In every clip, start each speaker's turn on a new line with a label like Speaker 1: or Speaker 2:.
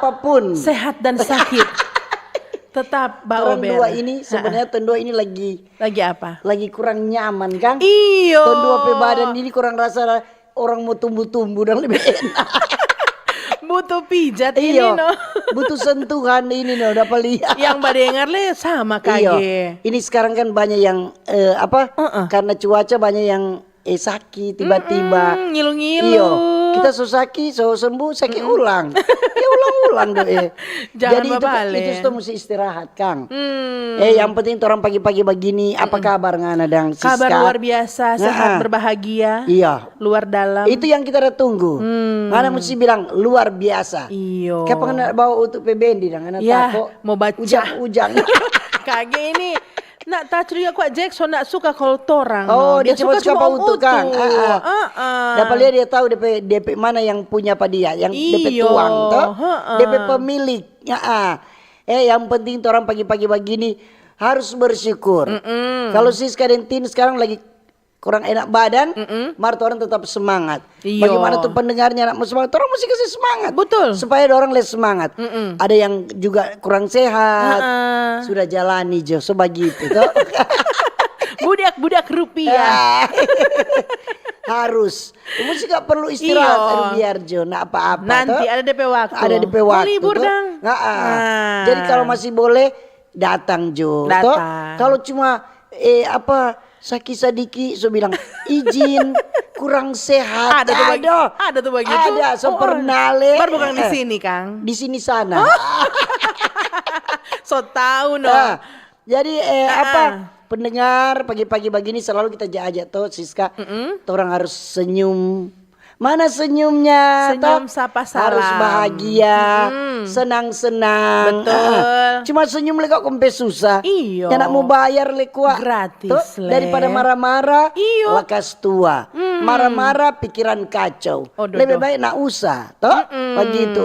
Speaker 1: apapun.
Speaker 2: Sehat dan sakit. Tetap
Speaker 1: Orang
Speaker 2: Ober.
Speaker 1: dua ini sebenarnya ton dua ini lagi
Speaker 2: apa?
Speaker 1: lagi kurang nyaman kan?
Speaker 2: Iyo.
Speaker 1: Ton dua pe badan ini kurang rasa orang mau tumbuh-tumbuh dan lebih enak.
Speaker 2: Butuh pijat ini
Speaker 1: Iya,
Speaker 2: no.
Speaker 1: butuh sentuhan ini no, dapat lihat.
Speaker 2: Yang badengar le sama
Speaker 1: Iya.
Speaker 2: kage.
Speaker 1: Ini sekarang kan banyak yang karena cuaca banyak yang sakit tiba-tiba.
Speaker 2: Ngilu-ngilu.
Speaker 1: Iya, kita so sakit, so sembuh, sakit ulang. Ya ulang-ulang doh.
Speaker 2: Jangan
Speaker 1: Jadi
Speaker 2: babale.
Speaker 1: itu tuh mesti istirahat, Kang. Yang penting orang pagi-pagi begini, apa kabar ngana dang Siska?
Speaker 2: Kabar luar biasa, sehat berbahagia.
Speaker 1: Iya.
Speaker 2: Luar dalam.
Speaker 1: Itu yang kita udah tunggu. Ngana mesti bilang luar biasa.
Speaker 2: Iyo.
Speaker 1: Kayak pengen bawa untuk PBND dang ngana
Speaker 2: Ya,
Speaker 1: tako.
Speaker 2: mau baca.
Speaker 1: Ujang-ujang.
Speaker 2: Kage ini. Nak tacuri aku Jackson nak suka kalau torang.
Speaker 1: Oh,
Speaker 2: no.
Speaker 1: dia cuma suka
Speaker 2: Om
Speaker 1: untuk Kang.
Speaker 2: Utu.
Speaker 1: Dapat lihat dia tahu DP mana yang punya apa dia, yang DP
Speaker 2: Iyo.
Speaker 1: tuang toh. DP pemilik. Yang penting orang pagi-pagi begini harus bersyukur. Kalau Siska dan Tin sekarang lagi kurang enak badan, Marta orang tetap semangat.
Speaker 2: Iyo.
Speaker 1: Bagaimana tuh pendengarnya nak semangat, orang mesti kasih semangat.
Speaker 2: Betul.
Speaker 1: Supaya orang les semangat. Ada yang juga kurang sehat, sudah jalani jo, so begitu toh.
Speaker 2: Budak-budak rupiah.
Speaker 1: Harus. Mesti gak perlu istirahat.
Speaker 2: Iyo.
Speaker 1: Aduh biar Jo, nak apa-apa.
Speaker 2: Nanti
Speaker 1: toh.
Speaker 2: ada DP waktu.
Speaker 1: Ada DP waktu.
Speaker 2: Mau libur
Speaker 1: toh.
Speaker 2: dang.
Speaker 1: Jadi kalau masih boleh datang Jo.
Speaker 2: Datang.
Speaker 1: Toh. Kalau cuma sakit sadiki so bilang izin kurang sehat.
Speaker 2: Ada tuh begitu.
Speaker 1: Ada so pernah le.
Speaker 2: Baru bukan di sini Kang.
Speaker 1: Di sini sana.
Speaker 2: So tahu no.
Speaker 1: Jadi pendengar pagi-pagi begini selalu kita ajak tuh Siska. Orang harus senyum. Mana senyumnya?
Speaker 2: Senyum
Speaker 1: toh?
Speaker 2: sapa salam.
Speaker 1: Harus bahagia, senang-senang.
Speaker 2: Betul.
Speaker 1: Cuma senyum le kok kompe susah.
Speaker 2: Iyo.
Speaker 1: Ya nak mau bayar le kuah.
Speaker 2: Gratis le.
Speaker 1: Daripada marah-marah,
Speaker 2: Iyo.
Speaker 1: lekas tua. Marah-marah pikiran kacau. Lebih baik nak usah, toh? Begitu.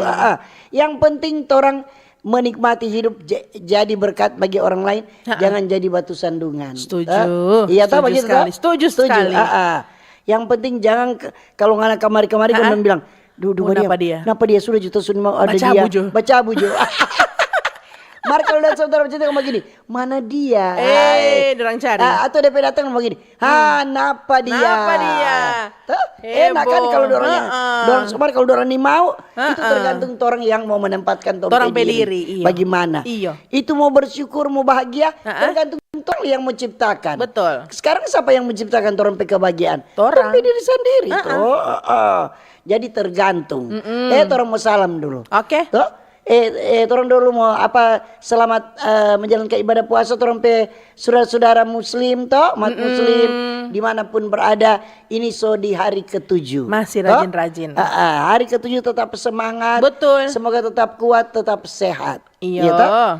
Speaker 1: Yang penting orang menikmati hidup jadi berkat bagi orang lain, jangan jadi batu sandungan.
Speaker 2: Setuju.
Speaker 1: Iya tahu
Speaker 2: Setuju
Speaker 1: begitu
Speaker 2: sekali. Setuju sekali.
Speaker 1: Yang penting jangan kalau ngana kamari-kamari kan bilang, duh kenapa dia sudah juta sudah ada dia. Baca bujo. Mari kalau lihat saudara bercerita begini, mana dia?
Speaker 2: Dorang cari.
Speaker 1: Atau DP datang begini, napa dia?
Speaker 2: Napa dia?
Speaker 1: Enak kan kalau dorang semar kalau dorang ni mau, itu tergantung orang yang mau menempatkan
Speaker 2: orang pediri. Iya.
Speaker 1: Bagaimana?
Speaker 2: Iya.
Speaker 1: Itu mau bersyukur, mau bahagia, tergantung orang yang menciptakan.
Speaker 2: Betul.
Speaker 1: Sekarang siapa yang menciptakan orang kebahagiaan?
Speaker 2: Orang
Speaker 1: diri sendiri toh. Jadi tergantung. Orang mau salam dulu.
Speaker 2: Oke.
Speaker 1: Toh? Orang dulu mau selamat menjalankan ibadah puasa orang pe saudara-saudara muslim toh, umat muslim dimanapun berada, ini di hari ke-7.
Speaker 2: Masih rajin-rajin.
Speaker 1: Hari ke-7 tetap semangat.
Speaker 2: Betul.
Speaker 1: Semoga tetap kuat, tetap sehat.
Speaker 2: Iya.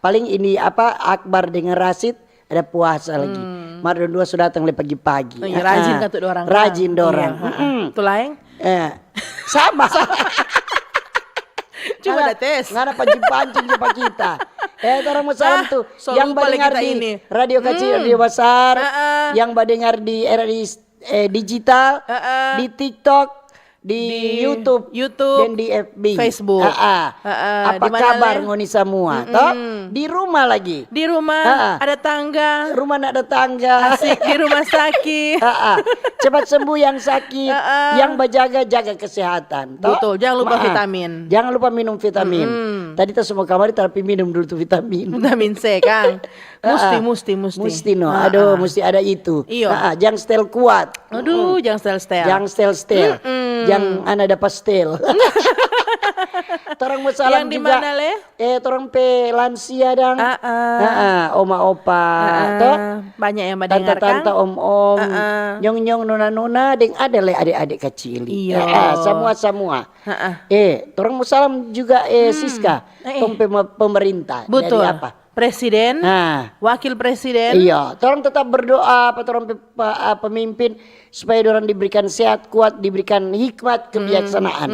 Speaker 1: Paling ini Akbar dengan Rasid ada puasa lagi. Mardon 2 sudah datang pagi-pagi.
Speaker 2: Rajin kan tuh orang.
Speaker 1: Rajin dorang.
Speaker 2: Tuh laeng?
Speaker 1: Sama.
Speaker 2: Cuma ada tes.
Speaker 1: Nggak ada pancing-pancing jumpa kita. Orang mau salam tuh. Yang mendengar di
Speaker 2: ini.
Speaker 1: radio kecil, radio besar. Yang mendengar di era digital. Di TikTok. Di YouTube dan di FB,
Speaker 2: Facebook.
Speaker 1: Apa kabar ngoni semua? Toh di rumah lagi.
Speaker 2: Di rumah ada tangga.
Speaker 1: Rumah nak ada tangga.
Speaker 2: Asik di rumah sakit.
Speaker 1: Cepat sembuh yang sakit. Yang jaga kesehatan. Toh?
Speaker 2: Betul. Jangan lupa vitamin.
Speaker 1: Jangan lupa minum vitamin. Tadi kita semua kamar tapi minum dulu tuh vitamin.
Speaker 2: Vitamin C Kang. Mesti.
Speaker 1: Mesti no. Aduh, mesti ada itu.
Speaker 2: Iya.
Speaker 1: Jangan stel kuat.
Speaker 2: Aduh, jangan stel.
Speaker 1: Jangan stel. Yang ada pastel. Torang mau salam
Speaker 2: yang
Speaker 1: juga.
Speaker 2: Yang di mana le?
Speaker 1: Torang pe lansia dang. Oma opa. Toh
Speaker 2: banyak yang mendengarkan.
Speaker 1: Tante-tante om-om. Nyong-nyong nona-nona deng ada le adik-adik kecil.
Speaker 2: Iya.
Speaker 1: Semua. Torang mau salam juga Siska. Tong pemerintah.
Speaker 2: Betul.
Speaker 1: Dari apa?
Speaker 2: Presiden, wakil presiden.
Speaker 1: Iya, orang tetap berdoa, orang pemimpin supaya orang diberikan sehat, kuat, diberikan hikmat, kebijaksanaan.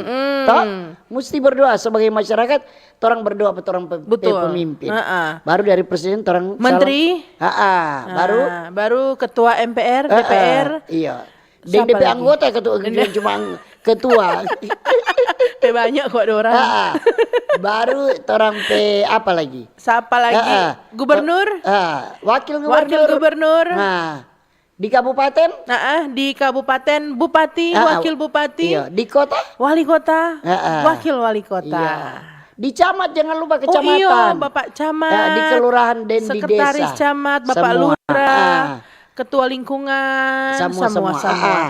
Speaker 1: Toh, mesti berdoa sebagai masyarakat, orang berdoa orang pemimpin. Baru dari presiden, orang
Speaker 2: menteri.
Speaker 1: Baru
Speaker 2: ketua MPR, DPR.
Speaker 1: Iya. DP anggota cuma ketua.
Speaker 2: Banyak kok orang.
Speaker 1: Baru orang pe apa lagi?
Speaker 2: Siapa lagi? Gubernur?
Speaker 1: Wakil gubernur.
Speaker 2: Wakil gubernur.
Speaker 1: Nah, di kabupaten?
Speaker 2: Di kabupaten bupati, wakil bupati.
Speaker 1: Iya, di kota?
Speaker 2: Wali kota, wakil wali kota.
Speaker 1: Iya. Di camat jangan lupa
Speaker 2: Oh
Speaker 1: kecamatan.
Speaker 2: iya, Bapak Camat.
Speaker 1: Di kelurahan dan di desa.
Speaker 2: Sekretaris Camat, Bapak
Speaker 1: Semua.
Speaker 2: Lurah, Ketua Lingkungan, semua,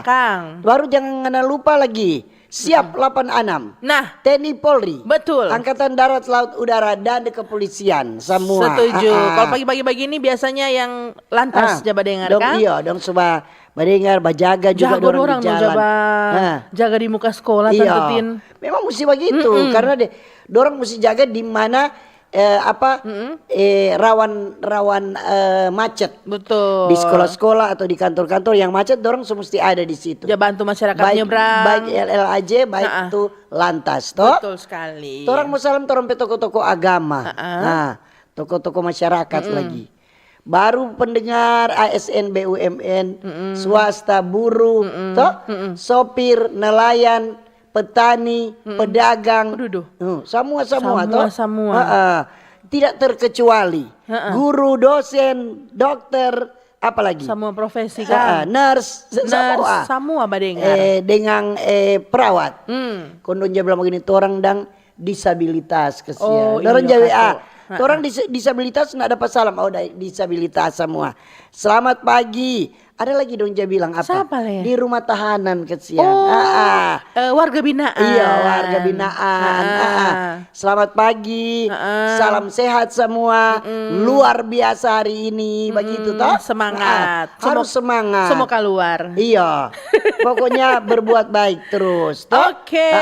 Speaker 2: Kang.
Speaker 1: Baru jangan lupa lagi. Siap 86.
Speaker 2: Nah,
Speaker 1: TNI Polri.
Speaker 2: betul.
Speaker 1: Angkatan Darat, Laut, Udara, dan kepolisian semua.
Speaker 2: Setuju. Kalau pagi-pagi begini biasanya yang lantas jabat dengar
Speaker 1: dong,
Speaker 2: kan?
Speaker 1: Iya, dong coba badengar, bajaga juga
Speaker 2: Jago
Speaker 1: dorang
Speaker 2: orang
Speaker 1: di
Speaker 2: mau
Speaker 1: jalan.
Speaker 2: jaga di muka sekolah,
Speaker 1: Iya.
Speaker 2: Tante Tin.
Speaker 1: Memang mesti begitu karena dorang mesti jaga di mana rawan macet.
Speaker 2: Betul.
Speaker 1: Di sekolah-sekolah atau di kantor-kantor yang macet dorang mesti ada di situ.
Speaker 2: Ya bantu masyarakat
Speaker 1: Baik
Speaker 2: nyebrang.
Speaker 1: LLAJ baik itu lantas toh.
Speaker 2: Betul sekali.
Speaker 1: Orang mau salam torang pe toko-toko agama. Nah, toko-toko masyarakat lagi. Baru pendengar ASN BUMN, swasta, buruh, toh, sopir, nelayan, petani, pedagang, semua toh.
Speaker 2: Semua.
Speaker 1: Tidak terkecuali guru, dosen, dokter, apalagi
Speaker 2: Semua profesi kan.
Speaker 1: nurse,
Speaker 2: Semua badengar.
Speaker 1: dengan perawat. Kondon bilang begini, orang dang disabilitas kesian. Orang
Speaker 2: iya,
Speaker 1: jawa orang disabilitas nggak dapat salam. Disabilitas semua. Selamat pagi. Ada lagi dong dia bilang apa?
Speaker 2: Siapa, Le?
Speaker 1: Di rumah tahanan kesian.
Speaker 2: Warga binaan.
Speaker 1: Iya, warga binaan. Selamat pagi. Salam sehat semua. Luar biasa hari ini. Begitu toh?
Speaker 2: Semangat.
Speaker 1: Harus semangat.
Speaker 2: Semua keluar.
Speaker 1: Iya. Pokoknya berbuat baik terus. Toh?
Speaker 2: Oke.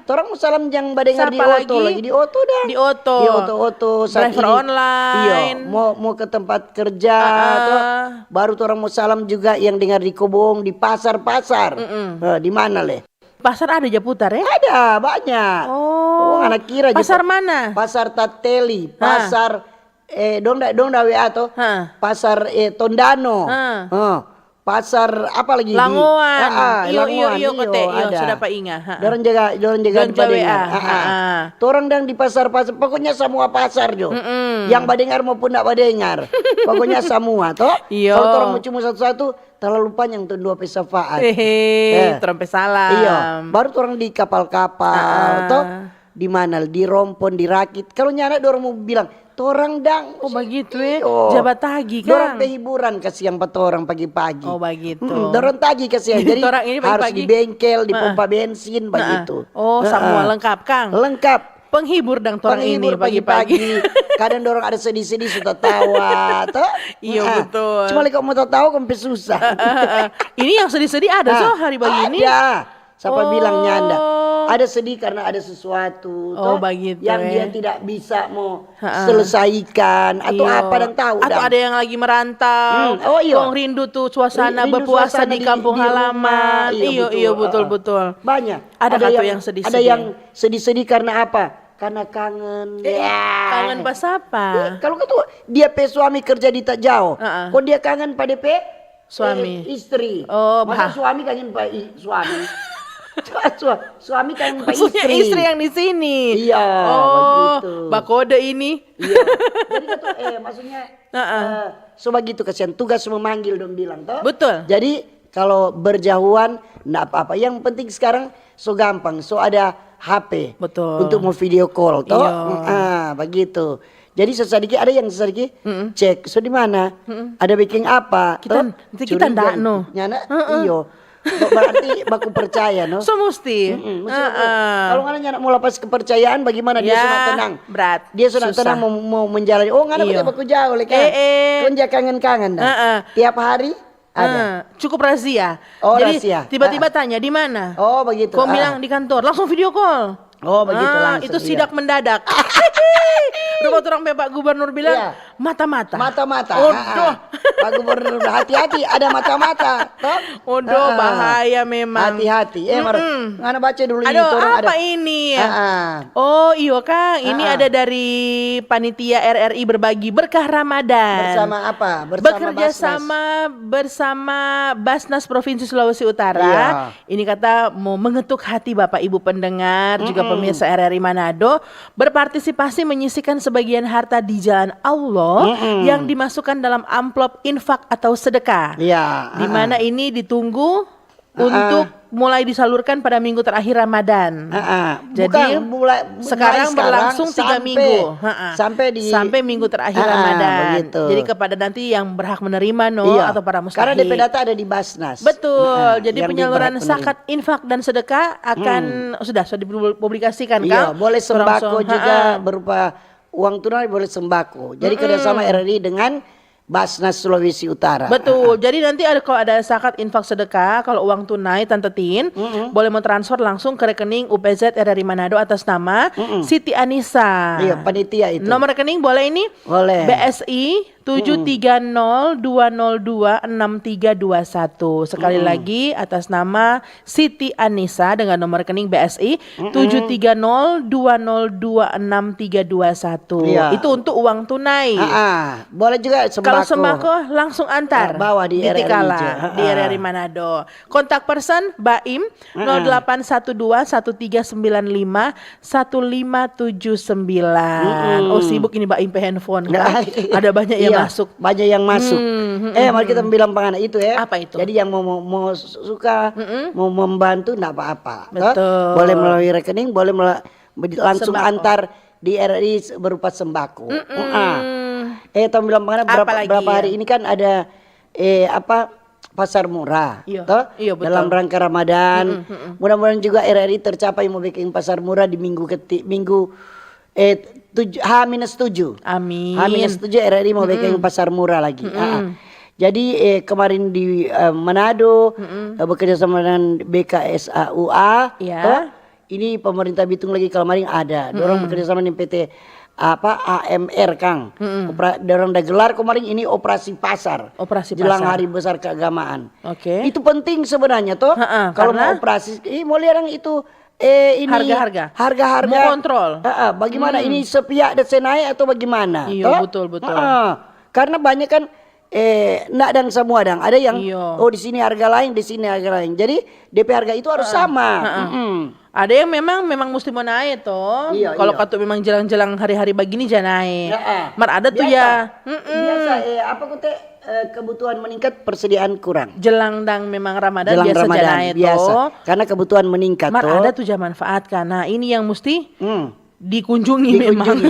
Speaker 1: Orang salam yang badengar di
Speaker 2: Siapa
Speaker 1: Oto
Speaker 2: lagi?
Speaker 1: lagi. Di Oto dah.
Speaker 2: Di Oto.
Speaker 1: Di Oto saat
Speaker 2: Driver
Speaker 1: ini.
Speaker 2: online.
Speaker 1: Iya. Mau ke tempat kerja. Toh. Baru orang mau salam juga yang dengar di Kobong, di pasar-pasar. Di mana Le?
Speaker 2: Pasar ada Japutar ya?
Speaker 1: Ada banyak.
Speaker 2: Oh,
Speaker 1: anak kira
Speaker 2: pasar mana?
Speaker 1: Pasar Tateli, pasar dong da WA toh. Pasar Tondano. Pasar apa lagi?
Speaker 2: Langoan.
Speaker 1: Langoan.
Speaker 2: Kote.
Speaker 1: ada.
Speaker 2: Sudah Pak Inga.
Speaker 1: Dorang jaga di Badengar. Torang dang di pasar-pasar, pokoknya semua pasar jo. Yang Badengar maupun tidak Badengar. Pokoknya semua toh.
Speaker 2: Iyo.
Speaker 1: Kalau torang mau cuma satu-satu, terlalu panjang tuh dua pesafaat.
Speaker 2: Terompe salam.
Speaker 1: Iya, baru orang di kapal-kapal toh. Di mana? Di Rompon, di Rakit. Kalau nyana dorang mau bilang, torang dang.
Speaker 2: Oh begitu ya. Jabat tagi kan.
Speaker 1: Dorang hiburan kasih yang orang pagi-pagi.
Speaker 2: Oh begitu.
Speaker 1: Dorang tagi kasih. Jadi
Speaker 2: Dorang ini
Speaker 1: harus
Speaker 2: pagi-pagi.
Speaker 1: di bengkel, di pompa bensin begitu.
Speaker 2: Oh semua lengkap Kang.
Speaker 1: Lengkap.
Speaker 2: Penghibur dang torang ini
Speaker 1: Penghibur
Speaker 2: pagi-pagi.
Speaker 1: Kadang dorang ada sedih-sedih sudah tawa toh.
Speaker 2: Iya betul.
Speaker 1: Cuma kalau mau tahu kan susah.
Speaker 2: Ini yang sedih-sedih ada hari begini.
Speaker 1: Ada. Siapa bilang nyanda? Ada sedih karena ada sesuatu toh,
Speaker 2: begitu
Speaker 1: yang dia tidak bisa mau selesaikan atau apa dan tahu.
Speaker 2: Atau ada yang lagi merantau. Kong rindu tuh suasana
Speaker 1: Rindu
Speaker 2: berpuasa
Speaker 1: suasana
Speaker 2: di kampung
Speaker 1: di
Speaker 2: halaman.
Speaker 1: rumah.
Speaker 2: Iya betul.
Speaker 1: Banyak.
Speaker 2: Ada yang sedih-sedih.
Speaker 1: Ada yang sedih-sedih karena apa? Karena kangen.
Speaker 2: Kangen pas apa?
Speaker 1: Kalau ketua dia suami kerja di tak jauh. Kok dia kangen pada
Speaker 2: suami
Speaker 1: istri. Masa suami kangen pada suami. Suami kangen pada istri.
Speaker 2: Istri yang di sini.
Speaker 1: Iya, begitu.
Speaker 2: Bakode ini.
Speaker 1: Iya. Jadi ketua maksudnya so begitu kasihan tugas memanggil dong bilang toh.
Speaker 2: Betul.
Speaker 1: Jadi kalau berjauhan enggak apa-apa. Yang penting sekarang so gampang, so ada HP.
Speaker 2: Betul.
Speaker 1: Untuk mau video call toh.
Speaker 2: Iya.
Speaker 1: Begitu. Jadi sesedikit ada yang sesedikit cek so di mana? Ada baking apa?
Speaker 2: Kita ndak no.
Speaker 1: Nyana iyo. Berarti baku percaya no.
Speaker 2: So mesti.
Speaker 1: Kalau nggak nyana mau lepas kepercayaan bagaimana dia sudah tenang.
Speaker 2: Berat.
Speaker 1: Dia sudah tenang mau menjalani. Oh nggak ada baku jauh leka. Konja kangen-kangen dah. Tiap hari ada.
Speaker 2: Cukup rahasia.
Speaker 1: Jadi
Speaker 2: rahasia. Tiba-tiba tanya di mana?
Speaker 1: Oh begitu.
Speaker 2: Kau bilang di kantor, langsung video call.
Speaker 1: Oh begitu langsung.
Speaker 2: Itu sidak mendadak. Rumah orang Pak Gubernur bilang Mata-mata.
Speaker 1: Mata-mata.
Speaker 2: Odoh.
Speaker 1: Pak Gubernur hati-hati ada mata-mata. Toh?
Speaker 2: Odoh, bahaya memang.
Speaker 1: Hati-hati. Ngana baca dulu ini.
Speaker 2: Aduh,
Speaker 1: Orang
Speaker 2: apa ini?
Speaker 1: Ah.
Speaker 2: Oh iyo Kang, ini ada dari Panitia RRI Berbagi Berkah Ramadan.
Speaker 1: Bersama apa?
Speaker 2: Bekerja
Speaker 1: Basnas.
Speaker 2: sama bersama Basnas Provinsi Sulawesi Utara.
Speaker 1: Iya.
Speaker 2: Ini kata mau mengetuk hati Bapak Ibu pendengar, juga pemirsa RRI Manado, berpartisipasi menyisihkan sebagian harta di jalan Allah yang dimasukkan dalam amplop infak atau sedekah.
Speaker 1: Iya.
Speaker 2: Di mana ini ditunggu untuk mulai disalurkan pada minggu terakhir Ramadan. Jadi
Speaker 1: mulai
Speaker 2: sekarang berlangsung 3 minggu. Sampai minggu terakhir Ramadan.
Speaker 1: Begitu.
Speaker 2: Jadi kepada nanti yang berhak menerima atau para mustahik.
Speaker 1: Karena DP data ada di Basnas.
Speaker 2: Betul. Jadi
Speaker 1: yang
Speaker 2: penyaluran
Speaker 1: berhak
Speaker 2: zakat, infak dan sedekah akan sudah dipublikasikan
Speaker 1: Iya,
Speaker 2: Kang.
Speaker 1: boleh sembako juga berupa uang tunai, boleh sembako. Jadi kerjasama RRI dengan Basnas Sulawesi Utara.
Speaker 2: Betul. Jadi nanti kalau ada zakat, infak, sedekah, kalau uang tunai Tante Tin boleh mentransfer langsung ke rekening UPZ RRI Manado atas nama Siti Anissa.
Speaker 1: Iya, panitia itu.
Speaker 2: Nomor rekening boleh ini?
Speaker 1: Boleh.
Speaker 2: BSI 730-202-6321. Sekali lagi atas nama Siti Anissa dengan nomor rekening BSI 730-202-6321.
Speaker 1: Iya.
Speaker 2: Itu untuk uang tunai.
Speaker 1: Boleh juga sembako.
Speaker 2: Kalau sembako langsung antar
Speaker 1: bawa di RRI
Speaker 2: Tikala,
Speaker 1: aja.
Speaker 2: di RRI Manado. Kontak person Baim 0812-1395-1579. Oh sibuk ini Baim pe handphone kan? Ada banyak yang masuk.
Speaker 1: Banyak yang masuk. Mari kita bilang pengen itu ya.
Speaker 2: Apa itu?
Speaker 1: Jadi yang mau suka mau membantu enggak apa-apa.
Speaker 2: Betul.
Speaker 1: Boleh melalui rekening, boleh langsung
Speaker 2: Sembako.
Speaker 1: antar di RRI berupa sembako. Tom bilang pengen berapa hari ini kan ada pasar murah.
Speaker 2: Iya.
Speaker 1: Toh?
Speaker 2: Iya, betul.
Speaker 1: Dalam rangka Ramadan. Mudah-mudahan juga RRI tercapai mau bikin pasar murah di minggu H-7.
Speaker 2: Amin.
Speaker 1: H-7 RRI mau bikin pasar murah lagi. Jadi kemarin di Manado bekerja sama dengan BKSAUA.
Speaker 2: Iya.
Speaker 1: Toh, ini pemerintah Bitung lagi kemarin ada. Dorong bekerja sama dengan PT AMR Kang. Dorong udah gelar kemarin ini operasi pasar.
Speaker 2: Operasi
Speaker 1: jelang
Speaker 2: pasar.
Speaker 1: hari besar keagamaan.
Speaker 2: Oke.
Speaker 1: Itu penting sebenarnya toh. Kalau mau
Speaker 2: karena?
Speaker 1: operasi, mau lihat yang itu ini harga-harga
Speaker 2: Mau kontrol.
Speaker 1: Bagaimana ini sepihak dan naik atau bagaimana?
Speaker 2: Iya,
Speaker 1: toh?
Speaker 2: betul.
Speaker 1: Karena banyak kan nak dan semua dang. Ada yang
Speaker 2: Iya.
Speaker 1: di sini harga lain, di sini harga lain. Jadi DP harga itu harus sama.
Speaker 2: Ada yang memang mesti mau naik toh.
Speaker 1: Iya,
Speaker 2: Kalau
Speaker 1: iya.
Speaker 2: kata memang jelang-jelang hari-hari begini jangan naik. Mar ada tuh
Speaker 1: Biasa.
Speaker 2: ya.
Speaker 1: Biasa apa kute kebutuhan meningkat, persediaan kurang.
Speaker 2: Jelang dang memang Ramadan
Speaker 1: Jelang
Speaker 2: biasa
Speaker 1: Ramadan
Speaker 2: jangan naik
Speaker 1: biasa.
Speaker 2: toh.
Speaker 1: Karena kebutuhan meningkat
Speaker 2: Mar
Speaker 1: toh.
Speaker 2: ada tuh zaman manfaatkan. Nah ini yang mesti dikunjungi memang.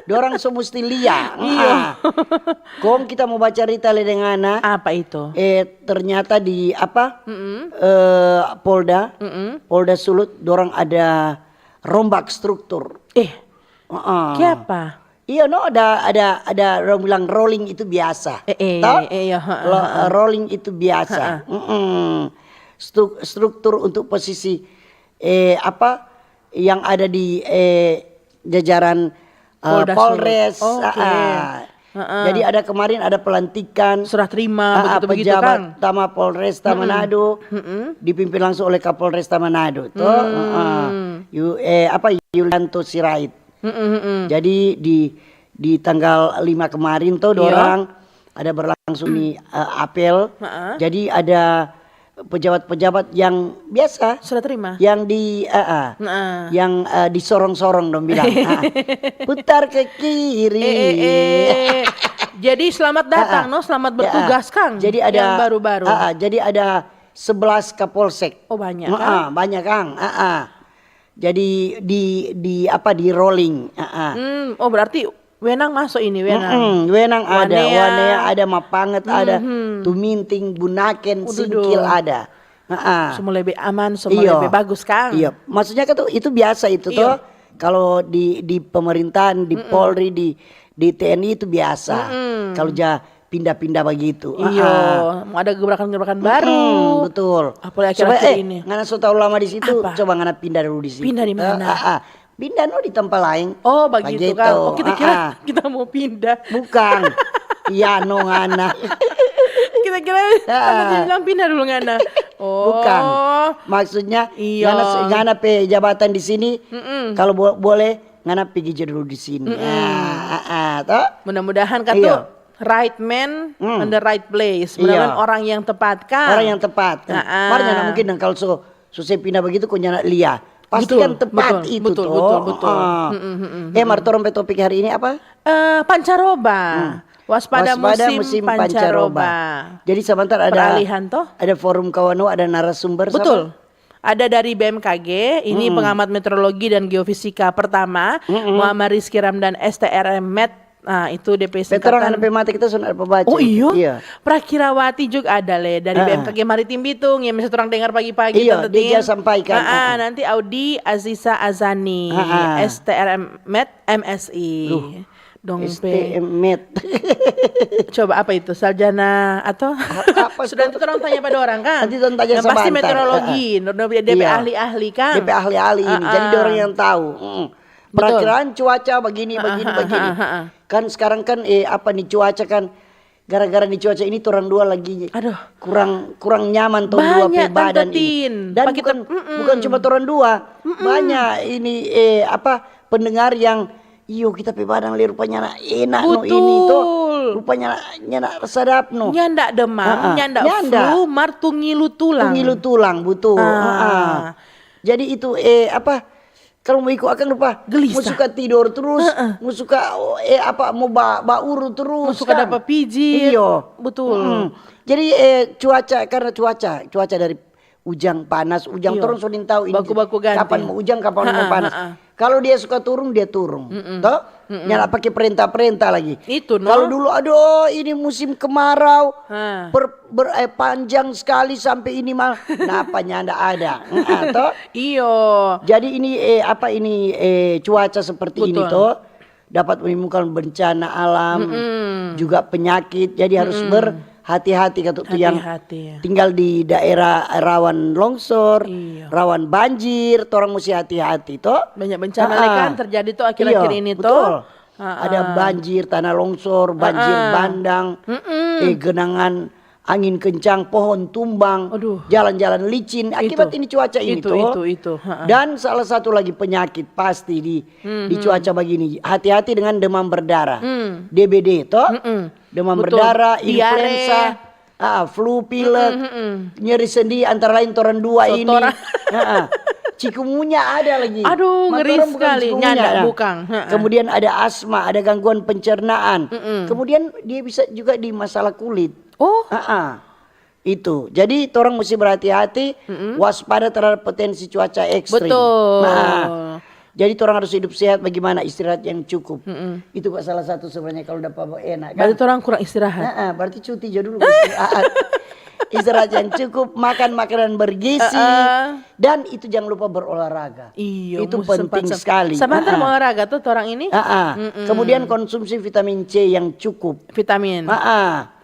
Speaker 1: Dorang semesti lihat.
Speaker 2: Iya.
Speaker 1: Kong kita mau baca cerita dengan
Speaker 2: Apa itu?
Speaker 1: ternyata di Polda Sulut dorang ada rombak struktur.
Speaker 2: Siapa?
Speaker 1: Iya ada orang bilang rolling itu biasa. Tahu? Rolling itu biasa. Struktur untuk posisi yang ada di jajaran Polres. Jadi ada kemarin ada pelantikan
Speaker 2: Serah terima begitu-begitu
Speaker 1: pejabat
Speaker 2: Kang.
Speaker 1: Tama Polresta Manado dipimpin langsung oleh Kapolresta Manado tuh Yulianto Sirait. Jadi di tanggal 5 kemarin tuh dorang ada berlangsung nih apel. Jadi ada pejabat-pejabat yang biasa
Speaker 2: Serah terima.
Speaker 1: yang yang disorong-sorong dong bilang putar ke kiri.
Speaker 2: Jadi selamat datang selamat bertugas Kang.
Speaker 1: Jadi ada
Speaker 2: yang baru-baru.
Speaker 1: Jadi ada 11 Kapolsek.
Speaker 2: Oh banyak Kang.
Speaker 1: Banyak Kang. Jadi di rolling.
Speaker 2: Oh berarti Wenang masuk ini Wenang.
Speaker 1: Wenang ada,
Speaker 2: Wanea.
Speaker 1: Wanea ada, Mapanget ada, Tuminting, Bunaken, Singkil ada.
Speaker 2: Semua lebih aman, semua lebih bagus Kang.
Speaker 1: Iya, maksudnya kan tuh itu biasa itu toh. Kalau di pemerintahan, di Polri, di TNI itu biasa. Kalau pindah-pindah begitu.
Speaker 2: Iya, mau ada gebrakan-gebrakan baru.
Speaker 1: Betul.
Speaker 2: Apalagi akhir-akhir ini.
Speaker 1: Ngana so tahu lama di situ, coba ngana pindah dulu di situ.
Speaker 2: Pindah di mana?
Speaker 1: pindah no di tempat lain.
Speaker 2: Oh begitu kan. Oh kita kira
Speaker 1: Ah.
Speaker 2: kita mau pindah.
Speaker 1: Bukan. Iya no ngana.
Speaker 2: Kita kira tante bilang pindah dulu ngana. Oh.
Speaker 1: Bukan. Maksudnya
Speaker 2: Iya.
Speaker 1: ngana pe jabatan di sini. Kalau boleh ngana pergi dulu di sini. Toh?
Speaker 2: Mudah-mudahan kan
Speaker 1: Iya.
Speaker 2: tuh right man on the right place. Mudah-mudahan
Speaker 1: Iya.
Speaker 2: orang yang tepat kan.
Speaker 1: Orang yang tepat. Makanya nah, mungkin kalau saya pindah begitu kau nyana lia. Pasti
Speaker 2: Betul,
Speaker 1: kan tepat
Speaker 2: betul,
Speaker 1: itu
Speaker 2: betul,
Speaker 1: toh.
Speaker 2: betul.
Speaker 1: Mar torong pe topik hari ini apa?
Speaker 2: Pancaroba. Waspada musim pancaroba.
Speaker 1: Jadi sebentar ada
Speaker 2: Peralihan toh?
Speaker 1: Ada forum kawano, ada narasumber.
Speaker 2: Betul. Ada dari BMKG, ini pengamat meteorologi dan geofisika pertama, Muhammad Rizky Ramdan STRM Met. Nah, itu DP
Speaker 1: Veteran
Speaker 2: singkatan.
Speaker 1: NP mati kita sudah baca.
Speaker 2: Oh
Speaker 1: itu.
Speaker 2: iya? Prakirawati juga ada le dari BMKG Maritim Bitung yang bisa orang dengar pagi-pagi.
Speaker 1: Iya,
Speaker 2: Tante
Speaker 1: dia
Speaker 2: Tin.
Speaker 1: sampaikan.
Speaker 2: Nanti Audi Aziza Azani, STRM Met MSI. Dong
Speaker 1: STM Met.
Speaker 2: Coba apa itu sarjana atau
Speaker 1: Apa
Speaker 2: sudah itu orang tanya pada orang kan?
Speaker 1: Nanti orang tanya
Speaker 2: yang pasti
Speaker 1: sebentar.
Speaker 2: meteorologi, DP
Speaker 1: Iya.
Speaker 2: ahli-ahli kan?
Speaker 1: DP ahli-ahli ini. Jadi dia orang yang tahu. Perakiraan cuaca begini. Kan sekarang kan apa nih cuaca kan gara-gara nih cuaca ini orang dua lagi
Speaker 2: Aduh.
Speaker 1: kurang nyaman tuh dua
Speaker 2: Banyak,
Speaker 1: pe badan
Speaker 2: Tante
Speaker 1: ini.
Speaker 2: Tin.
Speaker 1: Dan
Speaker 2: Pak, kita-
Speaker 1: bukan cuma orang dua. Banyak ini apa pendengar yang kita pe badan li rupanya enak no ini tuh. Rupanya nyana sadap no.
Speaker 2: Nyandak demam, nyandak flu, martungilu tulang.
Speaker 1: Tungilu tulang betul. Jadi itu apa kalau mau ikut akan lupa
Speaker 2: Gelisah.
Speaker 1: mau suka tidur terus, mau suka apa mau bauru terus,
Speaker 2: Mau suka
Speaker 1: kan?
Speaker 2: dapat pijit.
Speaker 1: Iya.
Speaker 2: Betul.
Speaker 1: Jadi cuaca karena cuaca dari ujang panas, ujang
Speaker 2: Iya.
Speaker 1: turun sudah tahu ini
Speaker 2: Baku-baku ganti.
Speaker 1: kapan mau ujang kapan mau panas. Kalau dia suka turun dia turun, toh? Nyala pakai perintah lagi.
Speaker 2: Itu, no?
Speaker 1: Kalau dulu aduh ini musim kemarau,
Speaker 2: Hah.
Speaker 1: panjang sekali sampai ini mah, napanya ndak ada, toh?
Speaker 2: Iyo.
Speaker 1: Jadi ini apa ini cuaca seperti ini toh dapat menimbulkan bencana alam, juga penyakit. Jadi harus berhati-hati kata tuh yang
Speaker 2: Hati-hati.
Speaker 1: tinggal di daerah rawan longsor,
Speaker 2: Iya.
Speaker 1: rawan banjir, orang mesti hati-hati toh.
Speaker 2: Banyak bencana kan terjadi tuh akhir-akhir
Speaker 1: Iya,
Speaker 2: ini
Speaker 1: betul.
Speaker 2: tuh.
Speaker 1: Ada banjir, tanah longsor, banjir bandang, genangan angin kencang, pohon tumbang,
Speaker 2: Aduh.
Speaker 1: jalan-jalan licin akibat ini cuaca ini toh.
Speaker 2: Itu.
Speaker 1: Dan salah satu lagi penyakit pasti di cuaca begini. Hati-hati dengan demam berdarah. DBD toh. Demam
Speaker 2: Betul.
Speaker 1: berdarah,
Speaker 2: Diare.
Speaker 1: influenza, flu pilek, nyeri sendi antara lain toran dua ini. Cikungunya ada lagi.
Speaker 2: Aduh, ngeri
Speaker 1: Mataram bukan
Speaker 2: sekali.
Speaker 1: cikungunya,
Speaker 2: Nyandak
Speaker 1: ya.
Speaker 2: bukan.
Speaker 1: Kemudian ada asma, ada gangguan pencernaan. Kemudian dia bisa juga di masalah kulit.
Speaker 2: Oh.
Speaker 1: Itu. Jadi orang mesti berhati-hati, waspada terhadap potensi cuaca ekstrim.
Speaker 2: Betul.
Speaker 1: Jadi orang harus hidup sehat, bagaimana istirahat yang cukup. Itu kok salah satu sebenarnya kalau dapat enak kan.
Speaker 2: Berarti orang kurang istirahat.
Speaker 1: Berarti cuti aja dulu istirahat. Istirahat yang cukup, makan makanan bergizi, dan itu jangan lupa berolahraga.
Speaker 2: Iya,
Speaker 1: Itu penting sekali.
Speaker 2: Sebentar mau olahraga tuh orang ini
Speaker 1: Kemudian konsumsi vitamin C yang cukup.
Speaker 2: vitamin.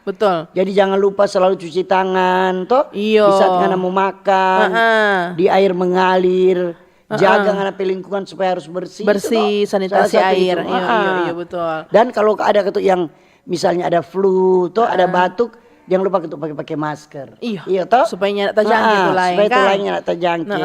Speaker 2: Betul.
Speaker 1: Jadi jangan lupa selalu cuci tangan, toh.
Speaker 2: Iya.
Speaker 1: Di saat ngana mau makan, di air mengalir, jaga ngana lingkungan supaya harus bersih.
Speaker 2: Bersih,
Speaker 1: itu, toh.
Speaker 2: sanitasi
Speaker 1: Salah satu
Speaker 2: air.
Speaker 1: itu.
Speaker 2: Iya, betul.
Speaker 1: Dan kalau ada ketuk yang misalnya ada flu, toh ada batuk, jangan lupa ketuk pakai masker.
Speaker 2: Iya.
Speaker 1: toh.
Speaker 2: Supaya nyak terjangkit tuh lain
Speaker 1: supaya
Speaker 2: kan.
Speaker 1: lainnya tak terjangkit.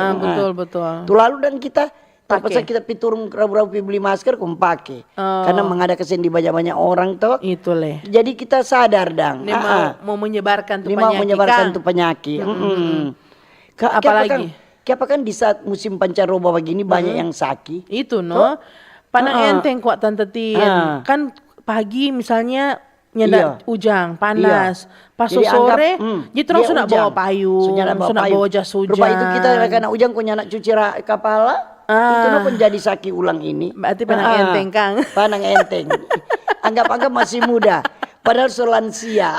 Speaker 2: Betul.
Speaker 1: Tuh lalu dan kita terpaksa kita piturung rabu-rabu beli masker kum pakai. Karena mengada kesen di banyak-banyak orang toh.
Speaker 2: Itu leh.
Speaker 1: Jadi kita sadar dang.
Speaker 2: Ini mau menyebarkan tuh
Speaker 1: Ini mau
Speaker 2: penyakit
Speaker 1: menyebarkan
Speaker 2: kan.
Speaker 1: tuh penyakit.
Speaker 2: Apalagi?
Speaker 1: Kenapa kan di saat musim pancaroba begini banyak yang sakit.
Speaker 2: Itu no. Panang enteng kuat Tante Tin. Kan pagi misalnya nyendak ujang panas. Pas
Speaker 1: Jadi
Speaker 2: sore
Speaker 1: anggap,
Speaker 2: jadi terus
Speaker 1: dia
Speaker 2: sudah
Speaker 1: ujang.
Speaker 2: bawa payung,
Speaker 1: Sudah
Speaker 2: sudah bawa jas hujan.
Speaker 1: Rupa itu kita karena ujang punya anak cuci kepala. Itu no pun jadi sakit ulang ini.
Speaker 2: Berarti panang enteng Kang.
Speaker 1: Panang enteng. Anggap-anggap masih muda. Padahal selansia.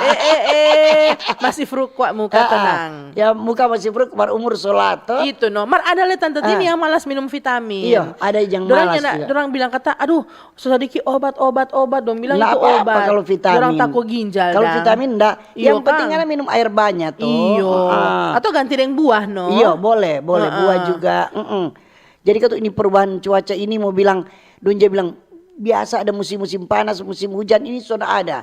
Speaker 2: Masih fruk kuat muka tenang.
Speaker 1: Ya muka masih fruk baru umur solato.
Speaker 2: Itu no. Mar ada le Tante Tin yang malas minum vitamin.
Speaker 1: Iya, ada yang
Speaker 2: Dorang
Speaker 1: malas
Speaker 2: nyana-
Speaker 1: juga.
Speaker 2: dorang bilang kata, aduh, susah dikit obat. Dong bilang
Speaker 1: Nggak
Speaker 2: itu
Speaker 1: apa-apa
Speaker 2: obat.
Speaker 1: kalau vitamin.
Speaker 2: Dorang takut ginjal.
Speaker 1: Kalau
Speaker 2: dah.
Speaker 1: vitamin enggak.
Speaker 2: Iyo,
Speaker 1: Yang penting
Speaker 2: Kang.
Speaker 1: kan minum air banyak tuh.
Speaker 2: Iyo. Atau ganti dengan buah no.
Speaker 1: Iya boleh buah juga. Jadi kalau ini perubahan cuaca ini mau bilang, Donja bilang biasa ada musim-musim panas, musim hujan, ini sudah ada.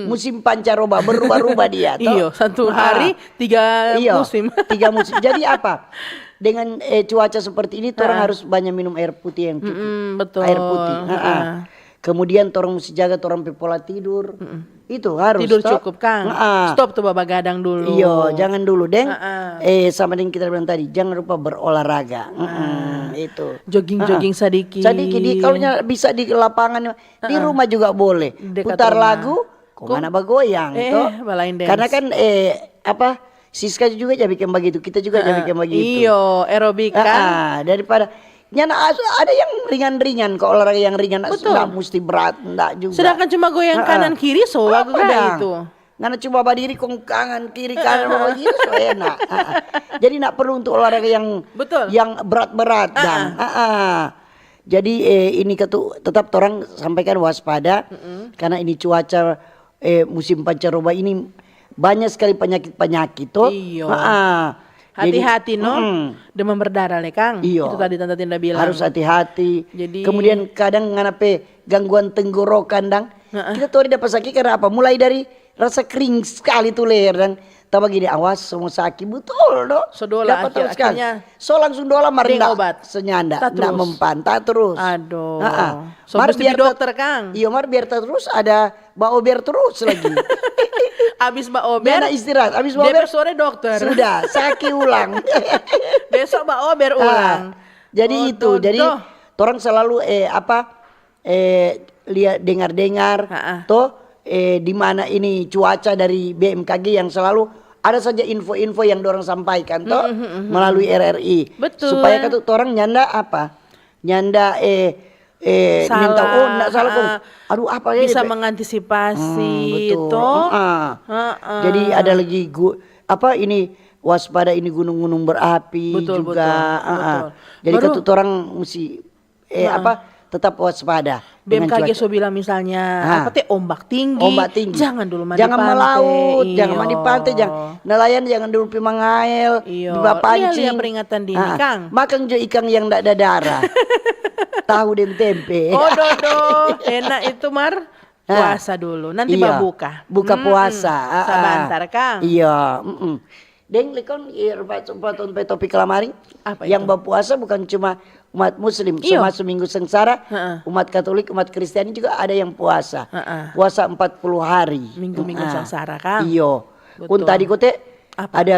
Speaker 1: Musim pancaroba berubah-ubah dia. toh.
Speaker 2: Iya, satu hari 3
Speaker 1: Iya,
Speaker 2: musim.
Speaker 1: 3 musim. Jadi apa? Dengan cuaca seperti ini, orang harus banyak minum air putih yang cukup.
Speaker 2: Betul.
Speaker 1: Air putih. Kemudian orang mesti jaga orang pe pola tidur. Itu harus.
Speaker 2: Tidur
Speaker 1: toh.
Speaker 2: cukup, Kang. Stop tuh babagadang dulu.
Speaker 1: Iya, jangan dulu, Deng. Sama dengan kita bilang tadi, jangan lupa berolahraga. Itu.
Speaker 2: Jogging-jogging sedikit.
Speaker 1: Sedikit, kalau bisa di lapangan, di rumah juga boleh.
Speaker 2: Dekat
Speaker 1: Putar
Speaker 2: rumah.
Speaker 1: lagu, kemana bagoyang. toh.
Speaker 2: balain dance.
Speaker 1: Karena kan apa? Siska juga jadi bikin begitu, kita juga jadi bikin begitu.
Speaker 2: Iyo, aerobik kan.
Speaker 1: Daripada ada yang ringan-ringan, kalau olahraga yang ringan
Speaker 2: Betul.
Speaker 1: enggak mesti berat, enggak juga.
Speaker 2: Sedangkan cuma goyang kanan kiri so
Speaker 1: Apa
Speaker 2: ada
Speaker 1: dang?
Speaker 2: itu.
Speaker 1: Karena cuma berdiri kong kanan kiri kanan bawah gitu so enak. Jadi enggak perlu untuk olahraga yang
Speaker 2: Betul.
Speaker 1: yang berat-berat dan jadi ini tetap orang sampaikan waspada karena ini cuaca musim pancaroba ini banyak sekali penyakit-penyakit toh.
Speaker 2: Iyo.
Speaker 1: Jadi,
Speaker 2: Hati-hati demam berdarah le Kang.
Speaker 1: Iyo.
Speaker 2: Itu tadi Tante Tinda bilang.
Speaker 1: harus hati-hati.
Speaker 2: Jadi-
Speaker 1: Kemudian kadang nganape gangguan tenggorokan dang. Kita tahu dapat sakit karena apa? Mulai dari rasa kering sekali tuh leher dan tambah gini awas semua sakit betul dong.
Speaker 2: Sedola
Speaker 1: Dapat tahu sekali.
Speaker 2: akhirnya.
Speaker 1: So langsung dola
Speaker 2: Ding
Speaker 1: merendah
Speaker 2: obat.
Speaker 1: senyanda,
Speaker 2: Tak
Speaker 1: enggak
Speaker 2: terus.
Speaker 1: mempan, tak terus.
Speaker 2: Aduh. So
Speaker 1: Mar
Speaker 2: mesti
Speaker 1: biar
Speaker 2: di dokter Kang.
Speaker 1: Iya, mar biar tak terus ada biar terus lagi.
Speaker 2: Abis Mbak
Speaker 1: Biar
Speaker 2: Ober,
Speaker 1: istirahat, habis
Speaker 2: dia
Speaker 1: Ober
Speaker 2: sore dokter.
Speaker 1: sudah sakit ulang.
Speaker 2: Besok Mbak Ober ulang.
Speaker 1: Jadi
Speaker 2: Oh,
Speaker 1: itu, jadi
Speaker 2: dodo.
Speaker 1: orang selalu lihat dengar-dengar toh di mana ini cuaca dari BMKG yang selalu ada saja info-info yang dorang sampaikan toh melalui RRI.
Speaker 2: Betul.
Speaker 1: Supaya kata orang nyanda apa? Nyanda minta enggak salah kok. Aduh apa ya?
Speaker 2: Bisa mengantisipasi
Speaker 1: betul.
Speaker 2: toh.
Speaker 1: Jadi ada lagi ini waspada ini gunung-gunung berapi
Speaker 2: Betul,
Speaker 1: juga.
Speaker 2: betul.
Speaker 1: Jadi
Speaker 2: Baru-
Speaker 1: ketut orang mesti tetap waspada. dengan
Speaker 2: BMKG
Speaker 1: cuaca.
Speaker 2: so bilang misalnya ombak tinggi.
Speaker 1: Ombak tinggi.
Speaker 2: Jangan dulu mandi
Speaker 1: Jangan
Speaker 2: pantai.
Speaker 1: melaut, jangan
Speaker 2: Iyo.
Speaker 1: mandi pantai, jangan nelayan jangan dulu pi mangael,
Speaker 2: Iyo.
Speaker 1: di pancing.
Speaker 2: Lihat peringatan dini, Kang.
Speaker 1: Makan jo ikan yang tidak ada darah. Tahu dan tempe.
Speaker 2: Oh dodo, enak itu Mar. Puasa dulu, nanti
Speaker 1: Iya,
Speaker 2: buka.
Speaker 1: Buka puasa.
Speaker 2: Sabantar Kang.
Speaker 1: Iya. Deng lekon ton pe topik lamari.
Speaker 2: Apa
Speaker 1: yang
Speaker 2: itu?
Speaker 1: berpuasa bukan cuma umat muslim,
Speaker 2: Iyo.
Speaker 1: semasa minggu sengsara, umat Katolik, umat Kristiani juga ada yang puasa. Puasa 40 hari.
Speaker 2: Minggu-minggu sengsara, Kang.
Speaker 1: Iyo. Kun
Speaker 2: Betul.
Speaker 1: tadi kote
Speaker 2: Apa?
Speaker 1: ada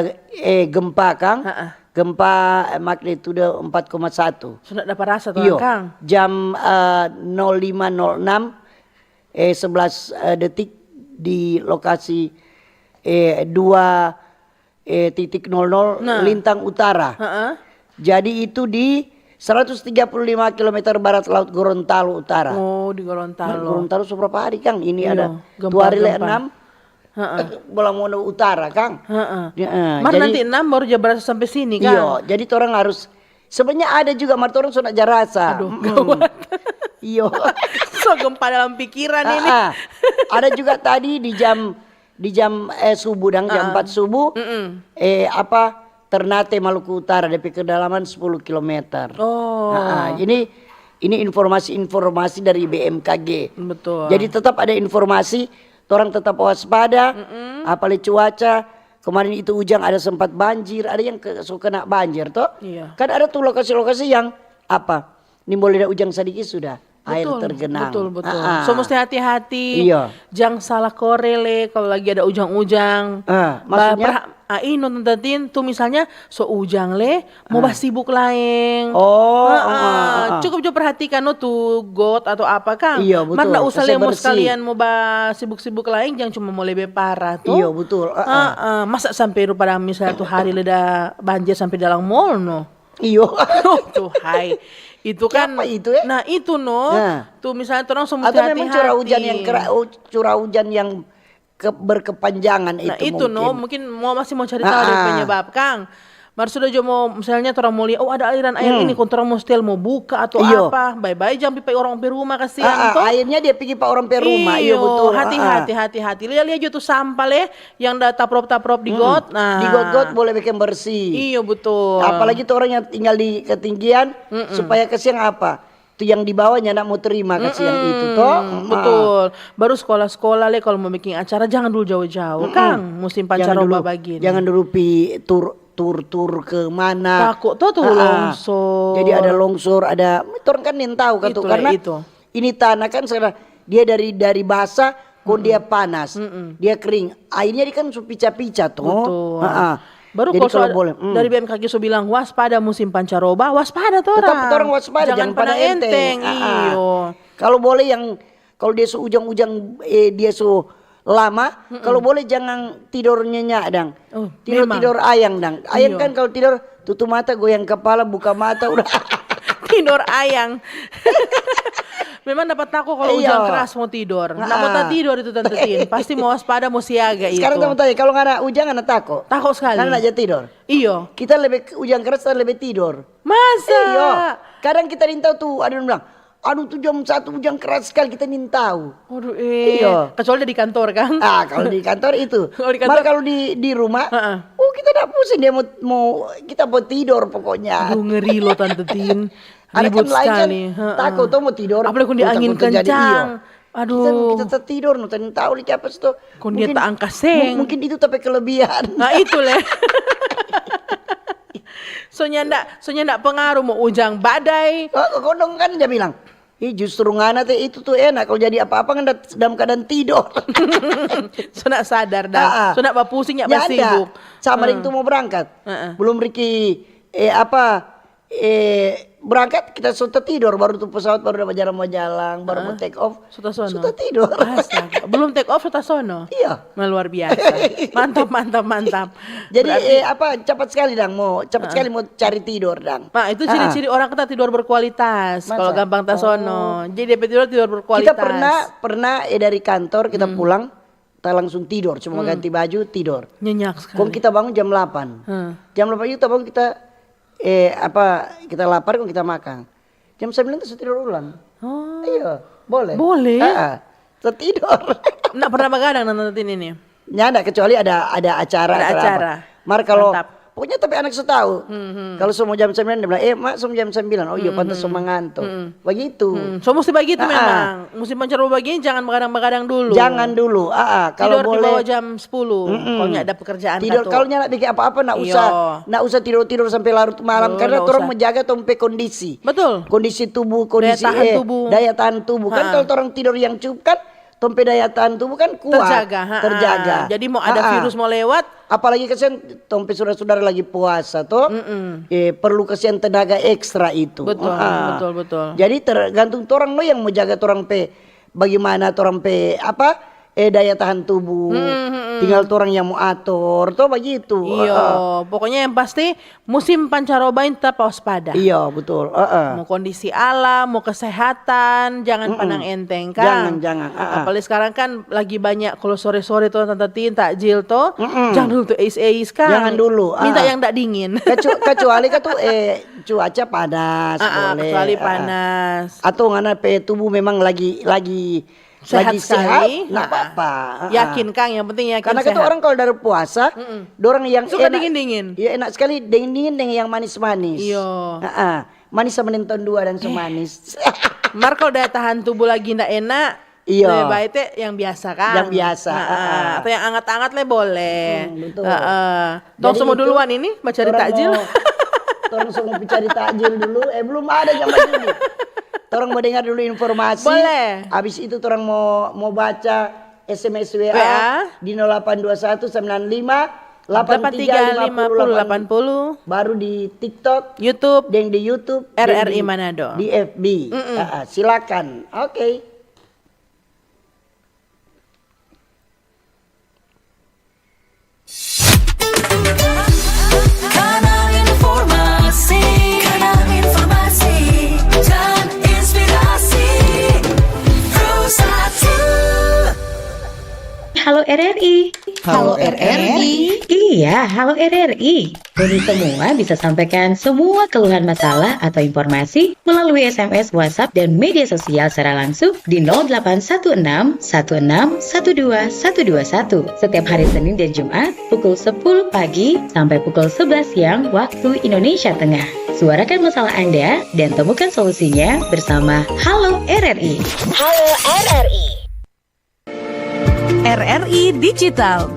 Speaker 1: gempa Kang. Gempa magnitudo 4,1.
Speaker 2: Sudah dapat rasa tuh
Speaker 1: Iyo.
Speaker 2: Kang.
Speaker 1: Jam 05.06 11 detik di lokasi 2.00 Lintang Utara. Jadi itu di 135 km barat Laut Gorontalo Utara.
Speaker 2: Oh di Gorontalo.
Speaker 1: Gorontalo seberapa hari Kang? Ini
Speaker 2: Iya,
Speaker 1: ada
Speaker 2: gempa-
Speaker 1: 2 hari
Speaker 2: gempa.
Speaker 1: 6 Bolamono Utara Kang.
Speaker 2: Mar nanti 6 baru jam berasa sampai sini Kang.
Speaker 1: Iya, jadi orang harus sebenarnya ada juga mar orang sudah jarasa.
Speaker 2: Aduh, gawat.
Speaker 1: Iya.
Speaker 2: So gempa dalam pikiran ini.
Speaker 1: Ada juga tadi di jam subuh dan jam 4 subuh Ternate Maluku Utara DP kedalaman 10 km.
Speaker 2: Oh.
Speaker 1: Ini informasi-informasi dari BMKG.
Speaker 2: Betul.
Speaker 1: Jadi tetap ada informasi, orang tetap waspada, apalagi cuaca. Kemarin itu hujan ada sempat banjir, ada yang kena banjir toh.
Speaker 2: Iya.
Speaker 1: Kan ada tuh lokasi-lokasi yang ini boleh ada hujan sedikit sudah air tergenang.
Speaker 2: Betul. So mesti hati-hati.
Speaker 1: Iya.
Speaker 2: Jangan salah korele kalau lagi ada ujang-ujang.
Speaker 1: Maksudnya?
Speaker 2: Nonton Tin tuh misalnya so ujang le mau bah sibuk laeng. Cukup juga perhatikan tuh got atau apa Kang.
Speaker 1: Iya, betul.
Speaker 2: Mana usah le mau
Speaker 1: Bersih-bersih.
Speaker 2: sekalian mau bah sibuk-sibuk laeng jangan cuma mau lebih parah tuh.
Speaker 1: Iya betul.
Speaker 2: Masa sampai pada misalnya tuh hari leda banjir sampai dalam mall no.
Speaker 1: Iyo.
Speaker 2: Tuh hai. Itu kan
Speaker 1: Apa itu ya?
Speaker 2: Nah itu no. Tuh misalnya orang semua
Speaker 1: Atau memang curah hujan yang berkepanjangan
Speaker 2: Nah
Speaker 1: itu
Speaker 2: itu
Speaker 1: mungkin.
Speaker 2: no mungkin masih mau cari tahu dari penyebab Kang. Mar sudah jo mau misalnya orang mau lihat, oh ada aliran air ini, kontra mau setel mau buka atau
Speaker 1: Iyo.
Speaker 2: apa, bye-bye jangan pipai orang pe rumah kasihan toh.
Speaker 1: Akhirnya dia pergi pak orang per rumah. Iya
Speaker 2: Iyo,
Speaker 1: betul.
Speaker 2: hati-hati. Lihat jo tuh sampah leh yang dah taprop-taprop di got. Nah.
Speaker 1: Di got boleh bikin bersih.
Speaker 2: Iya betul.
Speaker 1: Apalagi tuh orang yang tinggal di ketinggian supaya kasihan apa? Itu yang di bawahnya nak mau terima kasihan itu toh.
Speaker 2: Betul. Baru sekolah-sekolah le kalau mau bikin acara jangan dulu jauh-jauh, Kang. Musim pancaroba begini.
Speaker 1: Jangan dulu tur ke mana.
Speaker 2: Takut tuh longsor.
Speaker 1: Jadi ada longsor, ada orang kan yang tahu kan tuh
Speaker 2: Itulah
Speaker 1: karena
Speaker 2: itu.
Speaker 1: ini tanah kan sekarang dia dari basah kok dia panas, dia kering. Airnya dia kan pica-pica tuh.
Speaker 2: Betul. Baru
Speaker 1: Jadi
Speaker 2: kalau
Speaker 1: boleh.
Speaker 2: dari BMKG so bilang waspada musim pancaroba, waspada tuh
Speaker 1: Tetap orang waspada,
Speaker 2: jangan
Speaker 1: jangan
Speaker 2: pada
Speaker 1: pada enteng.
Speaker 2: Iyo.
Speaker 1: Kalau boleh kalau dia ujang-ujang dia lama, kalau boleh jangan tidur nyenyak dang.
Speaker 2: Oh,
Speaker 1: tidur ayang dang. Ayang kan kalau tidur tutup mata, goyang kepala, buka mata udah.
Speaker 2: Tidur ayang. Memang dapat takut kalau hujan keras mau tidur. Nggak mau tak tidur itu Tante Tin. Pasti mau waspada, mau siaga itu.
Speaker 1: Sekarang kamu tanya, kalau nggak ada hujan nggak takut?
Speaker 2: Takut sekali.
Speaker 1: Karena aja tidur.
Speaker 2: Iyo.
Speaker 1: Kita lebih hujan keras, kita lebih tidur.
Speaker 2: Masa?
Speaker 1: Iya. Kadang kita nintau tuh, ada yang bilang, aduh tuh jam 1 hujan keras sekali, kita nintau.
Speaker 2: Aduh
Speaker 1: Iya.
Speaker 2: Kecuali di kantor Kang.
Speaker 1: Kalau di kantor itu.
Speaker 2: Kalau di kantor-
Speaker 1: Malah kalau di rumah, kita nggak pusing, dia mau kita mau tidur pokoknya.
Speaker 2: Aduh ngeri loh Tante Tin.
Speaker 1: Ada
Speaker 2: Ribut
Speaker 1: kan lain kan,
Speaker 2: sekali.
Speaker 1: takut tuh mau tidur.
Speaker 2: Apalagi kalau di angin kencang. Aduh.
Speaker 1: Kita tidur, nonton tahu li apa sih tuh.
Speaker 2: Kon dia tak angka seng.
Speaker 1: Mungkin itu tapi kelebihan.
Speaker 2: Nah itu leh. Soalnya ndak pengaruh mau ujang badai.
Speaker 1: Kodong kan dia bilang, justru ngana teh itu tuh enak kalau jadi apa-apa kan dalam keadaan tidur.
Speaker 2: So nak sadar dah. So nak pusing ya
Speaker 1: Ya ada.
Speaker 2: sibuk.
Speaker 1: Sama ring tuh mau berangkat. Belum Ricky berangkat kita sudah tidur, baru tuh pesawat baru dapat jalan baru mau take off.
Speaker 2: Sudah sono.
Speaker 1: Sudah tidur.
Speaker 2: Astaga. Belum take off sudah sono.
Speaker 1: Iya.
Speaker 2: Luar biasa. Mantap.
Speaker 1: Jadi cepat sekali cepat sekali mau cari tidur dang.
Speaker 2: Pak itu ciri-ciri orang kita tidur berkualitas. Kalau gampang tasono. Jadi tidur berkualitas.
Speaker 1: Kita pernah dari kantor kita pulang, kita langsung tidur, cuma ganti baju tidur.
Speaker 2: Nyenyak sekali.
Speaker 1: Kok kita bangun jam 8. Jam 8 kita bangun kita lapar kok kita makan. Jam 9 kita tidur ulang.
Speaker 2: Oh.
Speaker 1: Iya, boleh.
Speaker 2: Boleh.
Speaker 1: Kita tidur.
Speaker 2: Nggak pernah begadang nanti ini.
Speaker 1: Nggak kecuali ada acara.
Speaker 2: Ada acara.
Speaker 1: Mar kalau
Speaker 2: Mantap.
Speaker 1: pokoknya tapi anak saya tahu. Kalau semua jam 9 dia bilang, mak semua jam 9. Oh iya pantas semua ngantuk. Begitu.
Speaker 2: So mesti begitu memang. Mesti mencoba begini jangan begadang-begadang dulu.
Speaker 1: Jangan dulu. Kalau
Speaker 2: tidur
Speaker 1: boleh
Speaker 2: di bawah jam 10. Kalau nggak ada pekerjaan
Speaker 1: tidur kalau nggak bikin apa-apa nggak usah tidur sampai larut malam karena orang menjaga tompe kondisi.
Speaker 2: Betul.
Speaker 1: Kondisi tubuh, kondisi daya tahan tubuh. Kan kalau orang tidur yang cukup kan tompe daya tahan tubuh kan kuat. Terjaga.
Speaker 2: Jadi mau ada virus mau lewat.
Speaker 1: Apalagi kesian tompe saudara-saudara lagi puasa toh. Perlu kesian tenaga ekstra itu.
Speaker 2: Betul.
Speaker 1: Jadi tergantung orang lo yang mau jaga orang pe bagaimana orang pe daya tahan tubuh. Tinggal orang yang mau atur toh begitu.
Speaker 2: Iya, pokoknya yang pasti musim pancarobain tetap waspada.
Speaker 1: Iya, betul.
Speaker 2: Mau kondisi alam, mau kesehatan, jangan pandang enteng kan.
Speaker 1: Jangan.
Speaker 2: Apalagi sekarang kan lagi banyak kalau sore-sore tuh Tante Tin takjil tuh, jangan dulu tuh ais kan.
Speaker 1: Jangan dulu.
Speaker 2: Minta yang enggak dingin.
Speaker 1: Kecuali kan tuh cuaca panas boleh.
Speaker 2: Kecuali panas.
Speaker 1: Atau ngana pe tubuh memang lagi
Speaker 2: Sehat
Speaker 1: sehat, nggak apa-apa.
Speaker 2: Yakin Kang, yang penting yakin
Speaker 1: Karena
Speaker 2: sehat.
Speaker 1: kata orang kalau dari puasa, dorang yang
Speaker 2: suka
Speaker 1: enak,
Speaker 2: dingin-dingin.
Speaker 1: Iya enak sekali dingin-dingin dengan yang manis-manis.
Speaker 2: Iya.
Speaker 1: Manis sama nonton 2 dan semanis.
Speaker 2: Mar kalau daya tahan tubuh lagi ndak enak,
Speaker 1: iya.
Speaker 2: lebih baik teh yang biasa kan.
Speaker 1: Yang biasa.
Speaker 2: Atau yang anget-anget le boleh.
Speaker 1: Betul.
Speaker 2: Tong semua duluan ini baca di takjil.
Speaker 1: Orang semua cari takjil dulu. Belum ada zaman ini. Orang mau dengar dulu informasi.
Speaker 2: Boleh.
Speaker 1: Habis itu orang mau baca SMS WA di 0821 95 83 50 80. Baru di TikTok,
Speaker 2: YouTube,
Speaker 1: dan di YouTube
Speaker 2: RRI Manado.
Speaker 1: Di FB. Silakan. Oke.
Speaker 3: Halo RRI.
Speaker 4: Halo RRI.
Speaker 3: Iya, halo RRI. Kami semua bisa sampaikan semua keluhan masalah atau informasi melalui SMS, WhatsApp, dan media sosial secara langsung di 0816 16 12 121 setiap hari Senin dan Jumat pukul 10 pagi sampai pukul 11 siang waktu Indonesia Tengah. Suarakan masalah Anda dan temukan solusinya bersama Halo RRI.
Speaker 4: Halo RRI.
Speaker 5: RRI Digital.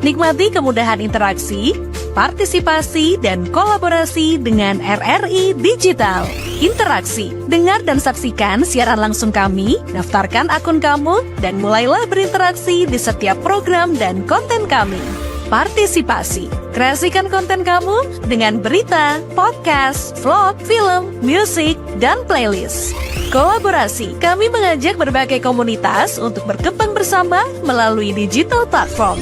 Speaker 5: Nikmati kemudahan interaksi, partisipasi, dan kolaborasi dengan RRI Digital. Interaksi, dengar dan saksikan siaran langsung kami, daftarkan akun kamu, dan mulailah berinteraksi di setiap program dan konten kami. Partisipasi, kreasikan konten kamu dengan berita, podcast, vlog, film, musik, dan playlist. Kolaborasi, kami mengajak berbagai komunitas untuk berkembang bersama melalui digital platform.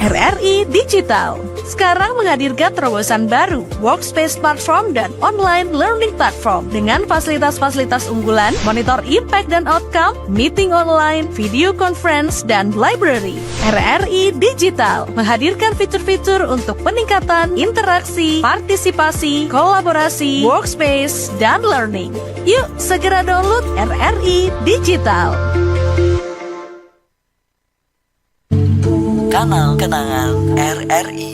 Speaker 5: RRI Digital sekarang menghadirkan terobosan baru, workspace platform dan online learning platform dengan fasilitas-fasilitas unggulan, monitor impact dan outcome, meeting online, video conference, dan library. RRI Digital menghadirkan fitur-fitur untuk peningkatan interaksi, partisipasi, kolaborasi, workspace, dan learning. Yuk segera download RRI Digital.
Speaker 6: Kanal Kenangan RRI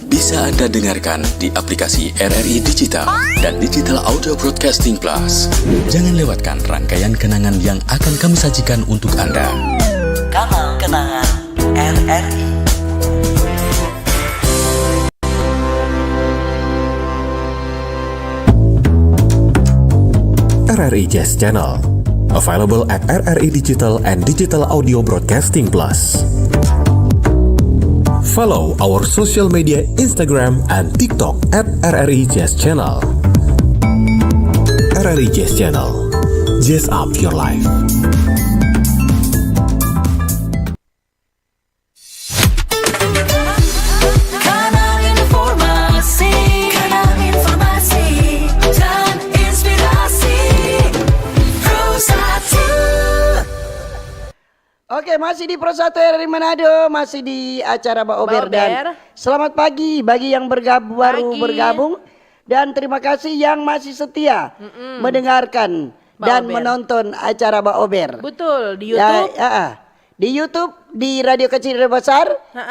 Speaker 6: bisa Anda dengarkan di aplikasi RRI Digital dan Digital Audio Broadcasting Plus. Jangan lewatkan rangkaian kenangan yang akan kami sajikan untuk Anda. Kanal Kenangan RRI.
Speaker 7: RRI Jazz Channel, available at RRI Digital and Digital Audio Broadcasting Plus. Follow our social media Instagram and TikTok at RRI Jazz Channel. RRI Jazz Channel, jazz up your life.
Speaker 4: Kanal informasi dan inspirasi. Pro 1.
Speaker 1: Oke, masih di Pro 1 RRI Manado, masih di acara Mbak Ober
Speaker 2: Mbak
Speaker 1: dan
Speaker 2: Ober.
Speaker 1: selamat pagi bagi yang baru
Speaker 2: Pagi.
Speaker 1: bergabung dan terima kasih yang masih setia mendengarkan
Speaker 2: Mbak
Speaker 1: dan
Speaker 2: Ober.
Speaker 1: menonton acara Mbak Ober.
Speaker 2: Betul, di
Speaker 1: Ya,
Speaker 2: YouTube,
Speaker 1: di YouTube, di Radio Kecil Radio Besar,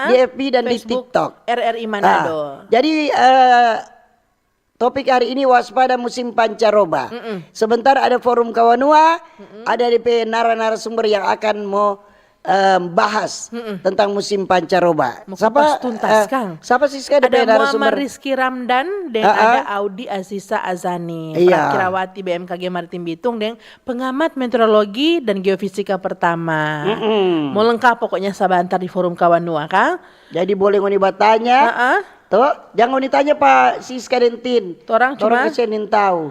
Speaker 1: di FB dan
Speaker 2: Facebook,
Speaker 1: di TikTok.
Speaker 2: RRI Manado.
Speaker 1: Jadi topik hari ini waspada musim pancaroba. Sebentar ada forum Kawanua, ada DP narasumber yang akan mau bahas tentang musim pancaroba.
Speaker 2: Mau kupas tuntas, Kang.
Speaker 1: Siapa sih sekarang
Speaker 2: Ada
Speaker 1: DP
Speaker 2: Muhammad
Speaker 1: narasumber?
Speaker 2: Rizky Ramdan dan ada Audi Aziza Azani,
Speaker 1: Iya.
Speaker 2: Prakirawati BMKG Maritim Bitung dan pengamat meteorologi dan geofisika pertama. Mau lengkap pokoknya sabantar di forum Kawanua, Kang.
Speaker 1: Jadi boleh ngoni batanya. Tuh, jangan ditanya Pak Siska Dentin.
Speaker 2: Torang cuma-
Speaker 1: kesenin tahu.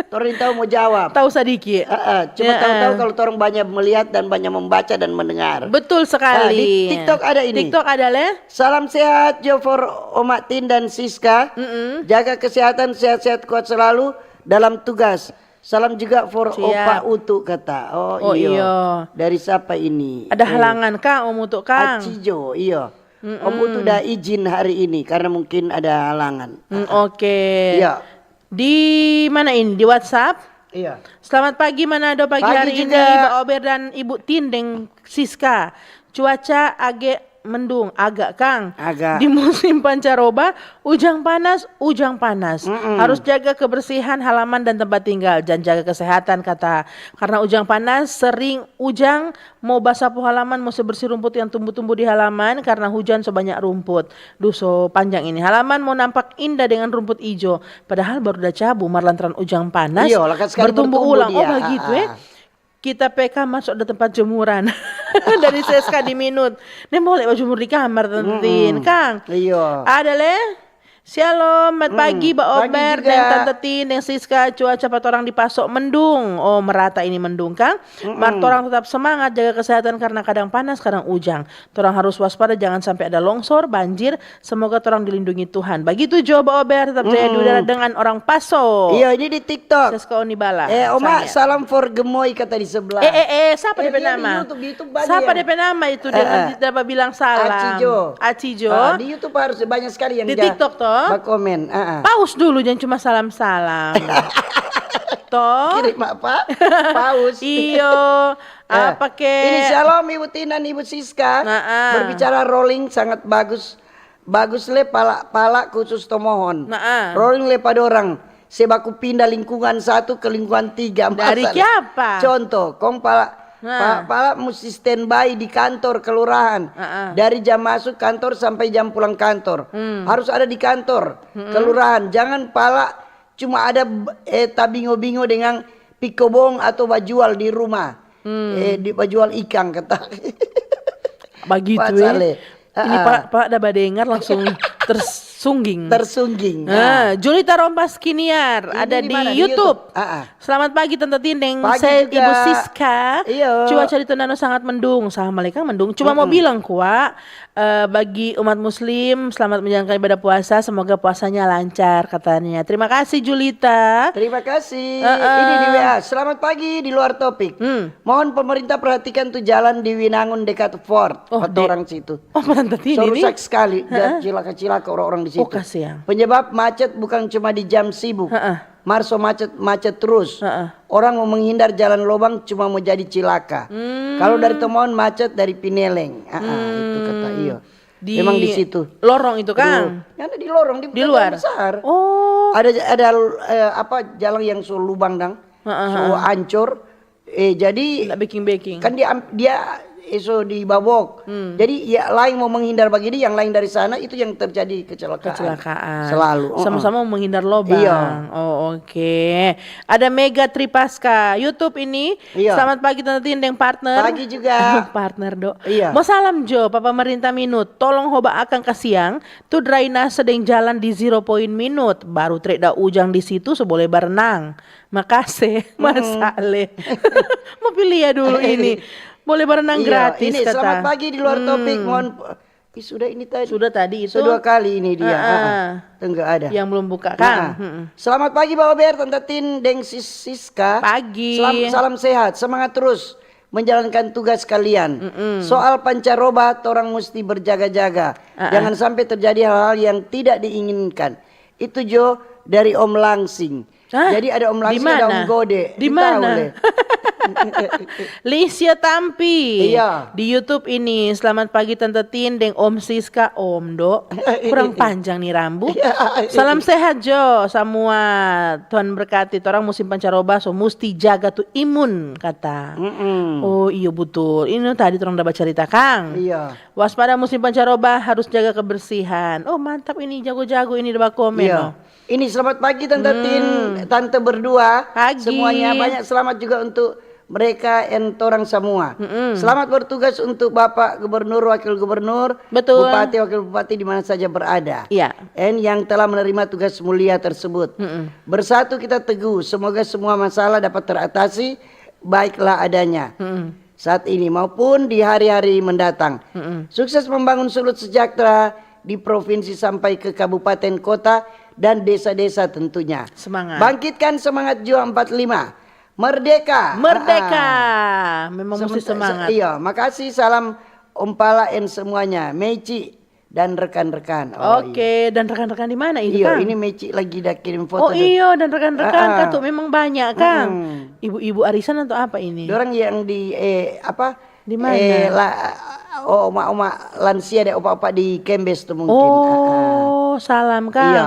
Speaker 1: Torang tahu mau jawab.
Speaker 2: Tahu sadiki.
Speaker 1: Cuma
Speaker 2: Ya,
Speaker 1: tahu-tahu kalau orang banyak melihat dan banyak membaca dan mendengar.
Speaker 2: Betul sekali.
Speaker 1: Di TikTok ada ini.
Speaker 2: TikTok ada le.
Speaker 1: Salam sehat Jo for Omak Tin dan Siska. Jaga kesehatan, sehat-sehat kuat selalu dalam tugas. Salam juga for
Speaker 2: Siap.
Speaker 1: Opa Utu kata.
Speaker 2: Oh, iya.
Speaker 1: Dari siapa ini?
Speaker 2: Ada halangan Kang Om untuk Kang.
Speaker 1: Acijo, iya. Om Utu udah izin hari ini karena mungkin ada halangan.
Speaker 2: Oke.
Speaker 1: Iya.
Speaker 2: Di mana ini? Di WhatsApp?
Speaker 1: Iya.
Speaker 2: Selamat pagi Manado pagi,
Speaker 1: Pagi
Speaker 2: hari
Speaker 1: juga.
Speaker 2: ini Mbak Ober dan Ibu Tindeng Siska. Cuaca agak mendung, agak Kang.
Speaker 1: Agak.
Speaker 2: Di musim pancaroba, ujang panas. Harus jaga kebersihan halaman dan tempat tinggal dan jaga kesehatan kata. Karena ujang panas sering ujang mau basapu halaman, mau sebersih rumput yang tumbuh-tumbuh di halaman karena hujan sebanyak rumput. Duh so panjang ini. Halaman mau nampak indah dengan rumput hijau. Padahal baru udah cabu marlantaran ujang panas.
Speaker 1: Iya, lakas sekali
Speaker 2: bertumbuh ulang.
Speaker 1: dia.
Speaker 2: Oh begitu ya. Kita PK masuk di tempat jemuran dari CSK di Minut. Nih boleh jemur di kamar tentin, Kang.
Speaker 1: Iya.
Speaker 2: Ada le Shalom, selamat pagi Mbak
Speaker 1: pagi
Speaker 2: Ober
Speaker 1: juga.
Speaker 2: dan Tante Tin, yang Siska, cuaca patorang di Pasok mendung. Oh, merata ini mendung Kang. Mak torang tetap semangat jaga kesehatan karena kadang panas, kadang ujang. Torang harus waspada jangan sampai ada longsor, banjir. Semoga torang dilindungi Tuhan. Begitu Jo Mbak Ober, tetap jaya di udara dengan orang Pasok.
Speaker 1: Iya, ini di TikTok.
Speaker 2: Siska Onibala.
Speaker 1: Oma,
Speaker 2: Saya.
Speaker 1: salam for gemoy kata di sebelah.
Speaker 2: Siapa DP
Speaker 1: dia
Speaker 2: nama?
Speaker 1: di YouTube banyak
Speaker 2: Siapa
Speaker 1: yang-
Speaker 2: DP nama itu dia nanti dapat bilang salam. Acijo.
Speaker 1: Di YouTube harus banyak sekali yang
Speaker 2: Di TikTok toh?
Speaker 1: komen.
Speaker 2: Paus dulu jangan cuma salam-salam. Toh?
Speaker 1: Kirim apa? Paus.
Speaker 2: Iyo. Apa ke?
Speaker 1: Ini shalom Ibu Tina, Ibu Siska. Berbicara rolling sangat bagus. Bagus le pala khusus tomohon. Rolling le pada orang. Sebaku pindah lingkungan 1 ke lingkungan 3.
Speaker 2: Dari siapa?
Speaker 1: Contoh, kong pala mesti standby di kantor kelurahan. Dari jam masuk kantor sampai jam pulang kantor. Harus ada di kantor kelurahan. Jangan pala cuma ada tabingo-bingo dengan pikobong atau bajual di rumah. Di bajual ikan kata.
Speaker 2: Begitu
Speaker 1: Pak
Speaker 2: ya.
Speaker 1: Saleh.
Speaker 2: Ini Pak dapat dengar langsung tersungging.
Speaker 1: Tersungging.
Speaker 2: Julita Rompas Kiniar
Speaker 1: Ini
Speaker 2: ada
Speaker 1: di
Speaker 2: di
Speaker 1: mana? Di
Speaker 2: YouTube.
Speaker 1: YouTube.
Speaker 2: Selamat pagi Tante Tindeng,
Speaker 1: Pagi
Speaker 2: saya
Speaker 1: juga.
Speaker 2: Ibu Siska.
Speaker 1: Iya.
Speaker 2: Cuaca di Tondano sangat mendung. Assalamualaikum mendung. Cuma mau bilang kuat bagi umat Muslim selamat menjalankan ibadah puasa. Semoga puasanya lancar katanya. Terima kasih Julita.
Speaker 1: Terima kasih. Ini di WA. Selamat pagi di luar topik. Mohon pemerintah perhatikan tuh jalan di Winangun dekat Fort. Orang situ.
Speaker 2: Oh Tante Tin ini.
Speaker 1: Rusak sekali. Cilaka-cilaka orang-orang di situ.
Speaker 2: Oh, kasihan.
Speaker 1: Penyebab macet bukan cuma di jam sibuk. Marso macet terus. Orang mau menghindar jalan lubang cuma mau jadi cilaka. Kalau dari Tomohon macet dari Pineleng. Itu kata iyo. Memang di situ.
Speaker 2: Lorong itu Kang.
Speaker 1: Ada di lorong di
Speaker 2: luar.
Speaker 1: besar.
Speaker 2: Oh.
Speaker 1: Ada jalan yang so lubang dang. So hancur. Jadi
Speaker 2: Nggak baking.
Speaker 1: kan dia eso di babok. Jadi ya lain mau menghindar begini, yang lain dari sana itu yang terjadi kecelakaan. Selalu.
Speaker 2: Sama-sama mau menghindar lubang.
Speaker 1: Iya.
Speaker 2: Oh oke. Ada Mega Tripaska YouTube ini.
Speaker 1: Iya.
Speaker 2: Selamat pagi Tante Tindeng partner.
Speaker 1: Pagi juga.
Speaker 2: Partner do.
Speaker 1: Iya.
Speaker 2: Mau salam Jo, Papa Merintah Minut. Tolong hoba akan kasiang. Tu drainase sedang jalan di 0 point minut. Baru trek da ujang di situ so boleh berenang. Makasih Mas Ale. Mau pilih ya dulu ini. Boleh berenang gratis
Speaker 1: ini
Speaker 2: kata.
Speaker 1: selamat pagi di luar topik. Mohon sudah ini tadi.
Speaker 2: Sudah tadi itu.
Speaker 1: Sudah kali ini dia. Enggak ada.
Speaker 2: Yang belum buka kan?
Speaker 1: Selamat pagi Bapak Ber, Tante Tin, Deng Siska.
Speaker 2: Pagi.
Speaker 1: Salam sehat, semangat terus menjalankan tugas kalian. Soal pancaroba, orang mesti berjaga-jaga. Jangan sampai terjadi hal-hal yang tidak diinginkan. Itu Jo dari Om Langsing. Jadi ada Om Langsing, ada Om Gode.
Speaker 2: Di mana? Lisya Tampi.
Speaker 1: Iya.
Speaker 2: Di YouTube ini. Selamat pagi Tante Tin Deng Om Siska. Om Do. Kurang panjang nih rambut. Salam sehat Jo semua. Tuhan berkati. Orang musim pancaroba so mesti jaga tuh imun kata. Oh iya betul. Ini tadi orang udah baca cerita Kang.
Speaker 1: Iya.
Speaker 2: Waspada musim pancaroba harus jaga kebersihan. Oh mantap ini jago-jago ini udah komen.
Speaker 1: Iya. Ini selamat pagi Tante Tin, Tante berdua.
Speaker 2: Pagi.
Speaker 1: Semuanya banyak selamat juga untuk mereka dan orang semua. Selamat bertugas untuk Bapak Gubernur, Wakil Gubernur,
Speaker 2: Betul.
Speaker 1: Bupati, Wakil Bupati di mana saja berada.
Speaker 2: Iya.
Speaker 1: Dan yang telah menerima tugas mulia tersebut. Bersatu kita teguh, semoga semua masalah dapat teratasi baiklah adanya. Saat ini maupun di hari-hari mendatang. Sukses membangun Sulut sejahtera di provinsi sampai ke kabupaten kota dan desa-desa tentunya.
Speaker 2: Semangat.
Speaker 1: Bangkitkan semangat juang 45. Merdeka.
Speaker 2: Merdeka. Memang mesti semangat.
Speaker 1: Iya, makasih salam Om Pala and semuanya. Meci dan rekan-rekan.
Speaker 2: Oke, dan rekan-rekan di mana itu
Speaker 1: Iya,
Speaker 2: Kang?
Speaker 1: ini Meci lagi dah kirim foto.
Speaker 2: Oh iya, dan rekan-rekan kan tuh memang banyak Kang. Ibu-ibu arisan atau apa ini?
Speaker 1: Orang yang di
Speaker 2: Di mana?
Speaker 1: Oma lansia deh, opa-opa di Kembes tuh mungkin.
Speaker 2: Oh, salam Kang.
Speaker 1: Iya,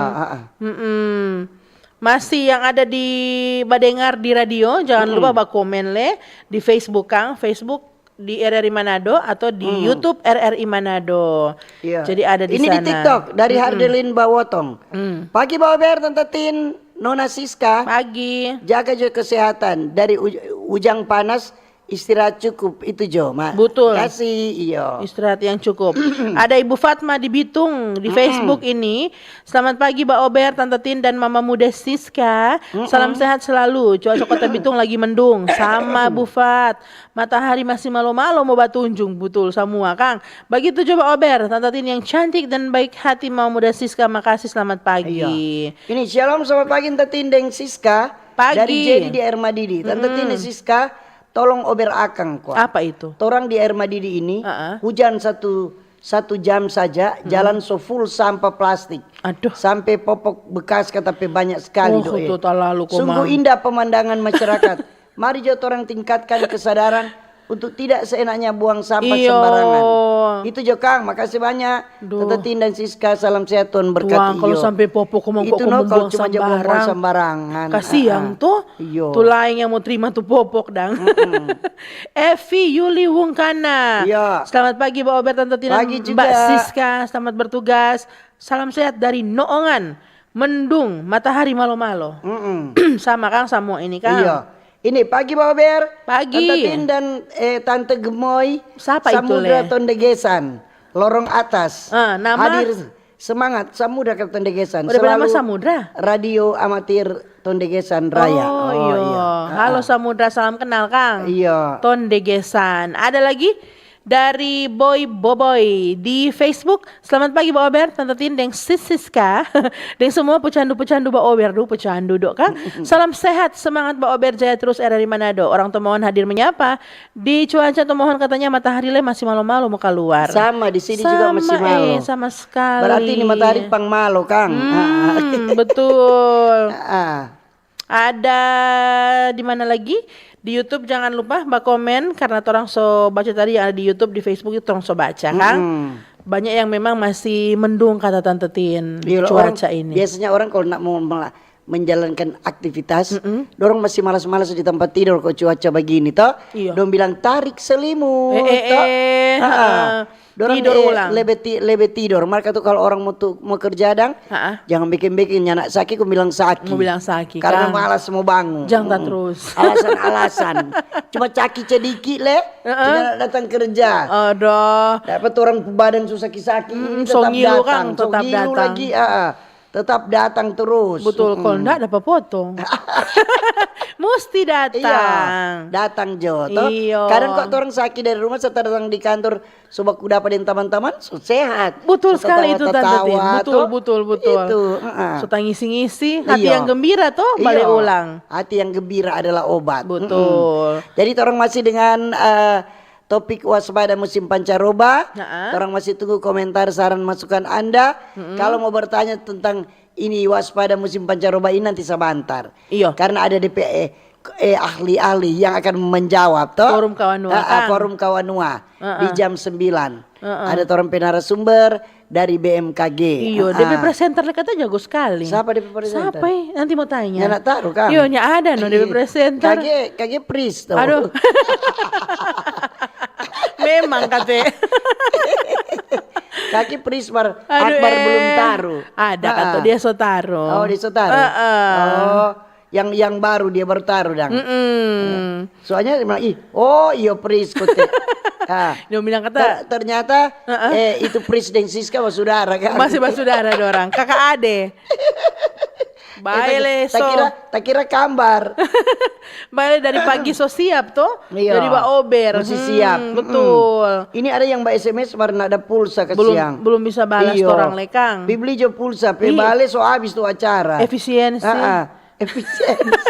Speaker 2: Masih yang ada di Badengar di radio, jangan lupa komen le di Facebook Kang, Facebook di RRI Manado atau di YouTube RRI Manado.
Speaker 1: Iya.
Speaker 2: Jadi ada di
Speaker 1: ini
Speaker 2: sana.
Speaker 1: Ini di TikTok dari Hardelin Bawotong. Pagi Bapak Ber, Tante Tin, Nona Siska.
Speaker 2: Pagi.
Speaker 1: Jaga juga kesehatan dari ujang panas istirahat cukup itu Jo, Mak.
Speaker 2: Betul.
Speaker 1: Kasih, iyo.
Speaker 2: Istirahat yang cukup. Ada Ibu Fatma di Bitung di Facebook ini. Selamat pagi Mbak Ober, Tante Tin dan Mama Muda Siska. Salam sehat selalu. Cuaca Kota Bitung lagi mendung. Sama Bu Fat. Matahari masih malu-malu mau batunjung. Betul semua Kang. Begitu coba Ober, Tante Tin yang cantik dan baik hati Mama Muda Siska. Makasih, selamat pagi.
Speaker 1: Iya. Ini shalom selamat pagi Tante Tin dan Siska.
Speaker 2: Pagi.
Speaker 1: Dari Jadi di Air Madidi. Tante Tin dan Siska, tolong Ober akang kok.
Speaker 2: Apa itu?
Speaker 1: Torang di Air Madidi ini hujan satu jam saja jalan so full sampah plastik.
Speaker 2: Aduh.
Speaker 1: Sampai popok bekas katape banyak sekali
Speaker 2: Oh,
Speaker 1: doe.
Speaker 2: itu terlalu
Speaker 1: Sungguh
Speaker 2: komang.
Speaker 1: indah pemandangan masyarakat. Mari jo torang tingkatkan kesadaran untuk tidak seenaknya buang sampah
Speaker 2: Iyo.
Speaker 1: sembarangan. Itu jo Kang, makasih banyak. Tante Tin dan Siska, salam sehat Tuhan berkati
Speaker 2: Tuang, kalau
Speaker 1: iyo.
Speaker 2: sampai popok komang
Speaker 1: Itu no, kalau
Speaker 2: buang
Speaker 1: cuma buang sembarangan.
Speaker 2: Kasihan tuh.
Speaker 1: Iyo.
Speaker 2: Tuh lain yang mau terima tuh popok dang. Evi Yuli Wungkana.
Speaker 1: Iya.
Speaker 2: Selamat pagi Mbak Ober, Tante Tina,
Speaker 1: Pagi juga.
Speaker 2: Mbak Siska. Selamat bertugas. Salam sehat dari Noongan. Mendung, matahari malo-malo. Sama Kang, sama ini Kang.
Speaker 1: Iya. Ini pagi Pak Ober.
Speaker 2: Pagi.
Speaker 1: Tante Tin dan Tante Gemoy.
Speaker 2: Siapa itu,
Speaker 1: Samudra
Speaker 2: Le?
Speaker 1: Tondegesan. Lorong atas.
Speaker 2: Nama?
Speaker 1: Hadir semangat Samudra ke Tondegesan.
Speaker 2: Udah bernama
Speaker 1: Selalu
Speaker 2: Samudra?
Speaker 1: Radio amatir Tondegesan Raya.
Speaker 2: Oh, iya. Halo Samudra, salam kenal Kang.
Speaker 1: Iya.
Speaker 2: Tondegesan. Ada lagi dari Boy Boboy di Facebook. Selamat pagi Mbak Ober, Tante Tin, Deng Siska, Deng semua pecandu-pecandu Mbak Ober, pecandu dok Kang. Salam sehat, semangat Mbak Ober, jaya terus RRI Manado. Orang Tomohon hadir menyapa. Di cuaca Tomohon katanya matahari le masih malu-malu mau keluar.
Speaker 1: Sama di sini juga masih malu.
Speaker 2: Sama sekali.
Speaker 1: Berarti ini matahari pang malu Kang.
Speaker 2: Betul.
Speaker 1: Ah.
Speaker 2: Ada di mana lagi? Di YouTube jangan lupa Mbak komen karena orang so baca tadi yang ada di YouTube, di Facebook itu orang so baca Kang. Banyak yang memang masih mendung kata Tante Tin
Speaker 1: Iya,
Speaker 2: cuaca
Speaker 1: orang,
Speaker 2: ini.
Speaker 1: Biasanya orang kalau nak mau menjalankan aktivitas, dorong masih malas-malas di tempat tidur kok cuaca begini toh.
Speaker 2: Iya.
Speaker 1: Dong bilang tarik selimut toh. Dorong
Speaker 2: tidur ulang.
Speaker 1: lebih tidur. Maka tuh kalau orang mau kerja dang, jangan bikin-bikin anak sakit aku bilang sakit.
Speaker 2: Mau bilang sakit
Speaker 1: Karena
Speaker 2: Kang.
Speaker 1: malas mau bangun.
Speaker 2: Jangan tak terus.
Speaker 1: Alasan-alasan. Cuma caki sedikit le, tidak datang kerja.
Speaker 2: Aduh.
Speaker 1: Dapat orang badan susah sakit ini
Speaker 2: so
Speaker 1: tetap
Speaker 2: ngilu,
Speaker 1: datang.
Speaker 2: Kang, tetap
Speaker 1: ngilu
Speaker 2: datang.
Speaker 1: lagi, tetap datang terus.
Speaker 2: Betul, kalau enggak dapat potong. Mesti datang.
Speaker 1: Iya, datang Jo. Toh.
Speaker 2: Iya.
Speaker 1: Kadang kok orang sakit dari rumah setelah datang di kantor, coba ku dapatin teman-teman, so sehat.
Speaker 2: Betul
Speaker 1: So
Speaker 2: sekali itu Tante Tin.
Speaker 1: tawa-tawa,
Speaker 2: Betul,
Speaker 1: toh.
Speaker 2: betul.
Speaker 1: Itu,
Speaker 2: So ngisi-ngisi, hati
Speaker 1: Iya.
Speaker 2: yang gembira tuh balik
Speaker 1: Iya.
Speaker 2: ulang.
Speaker 1: Hati yang gembira adalah obat.
Speaker 2: Betul.
Speaker 1: Jadi orang masih dengan topik waspada musim pancaroba. Orang masih tunggu komentar, saran, masukan Anda. Kalau mau bertanya tentang ini waspada musim pancaroba ini nanti sebentar.
Speaker 2: Iya.
Speaker 1: Karena ada DPE ahli-ahli yang akan menjawab toh.
Speaker 2: Forum Kawanua, Kang.
Speaker 1: Forum Kawanua di jam 9. Ada orang penarasumber dari BMKG.
Speaker 2: Iya, DP presenter kata jago sekali.
Speaker 1: Siapa DP presenter?
Speaker 2: Siapa ya? Nanti mau tanya.
Speaker 1: Nyanak taruh Kang.
Speaker 2: Iya, nya ada no DP presenter.
Speaker 1: Kage Pris tuh.
Speaker 2: Aduh. Memang kate.
Speaker 1: Kaki Prismar Akbar belum taruh.
Speaker 2: Ada kata dia so taruh.
Speaker 1: Oh, dia so taruh. Oh, yang baru dia baru taruh dang. Soalnya dia bilang, iya Pris kote.
Speaker 2: Dia bilang kata
Speaker 1: ternyata itu Pris dan Siska saudara kan.
Speaker 2: masih bersaudara dorang, kakak ade. Baile so.
Speaker 1: Tak kira kambar.
Speaker 2: Baile dari pagi so siap toh.
Speaker 1: Iya.
Speaker 2: Dari Mbak Ober.
Speaker 1: Masih siap.
Speaker 2: Betul.
Speaker 1: Ini ada yang Mbak SMS karena ada pulsa ke
Speaker 2: Belum
Speaker 1: siang.
Speaker 2: belum bisa balas
Speaker 1: Iya.
Speaker 2: orang lekang.
Speaker 1: Bibli jo pulsa, pe bale so habis tuh acara.
Speaker 2: Efisiensi.
Speaker 1: Efisiensi.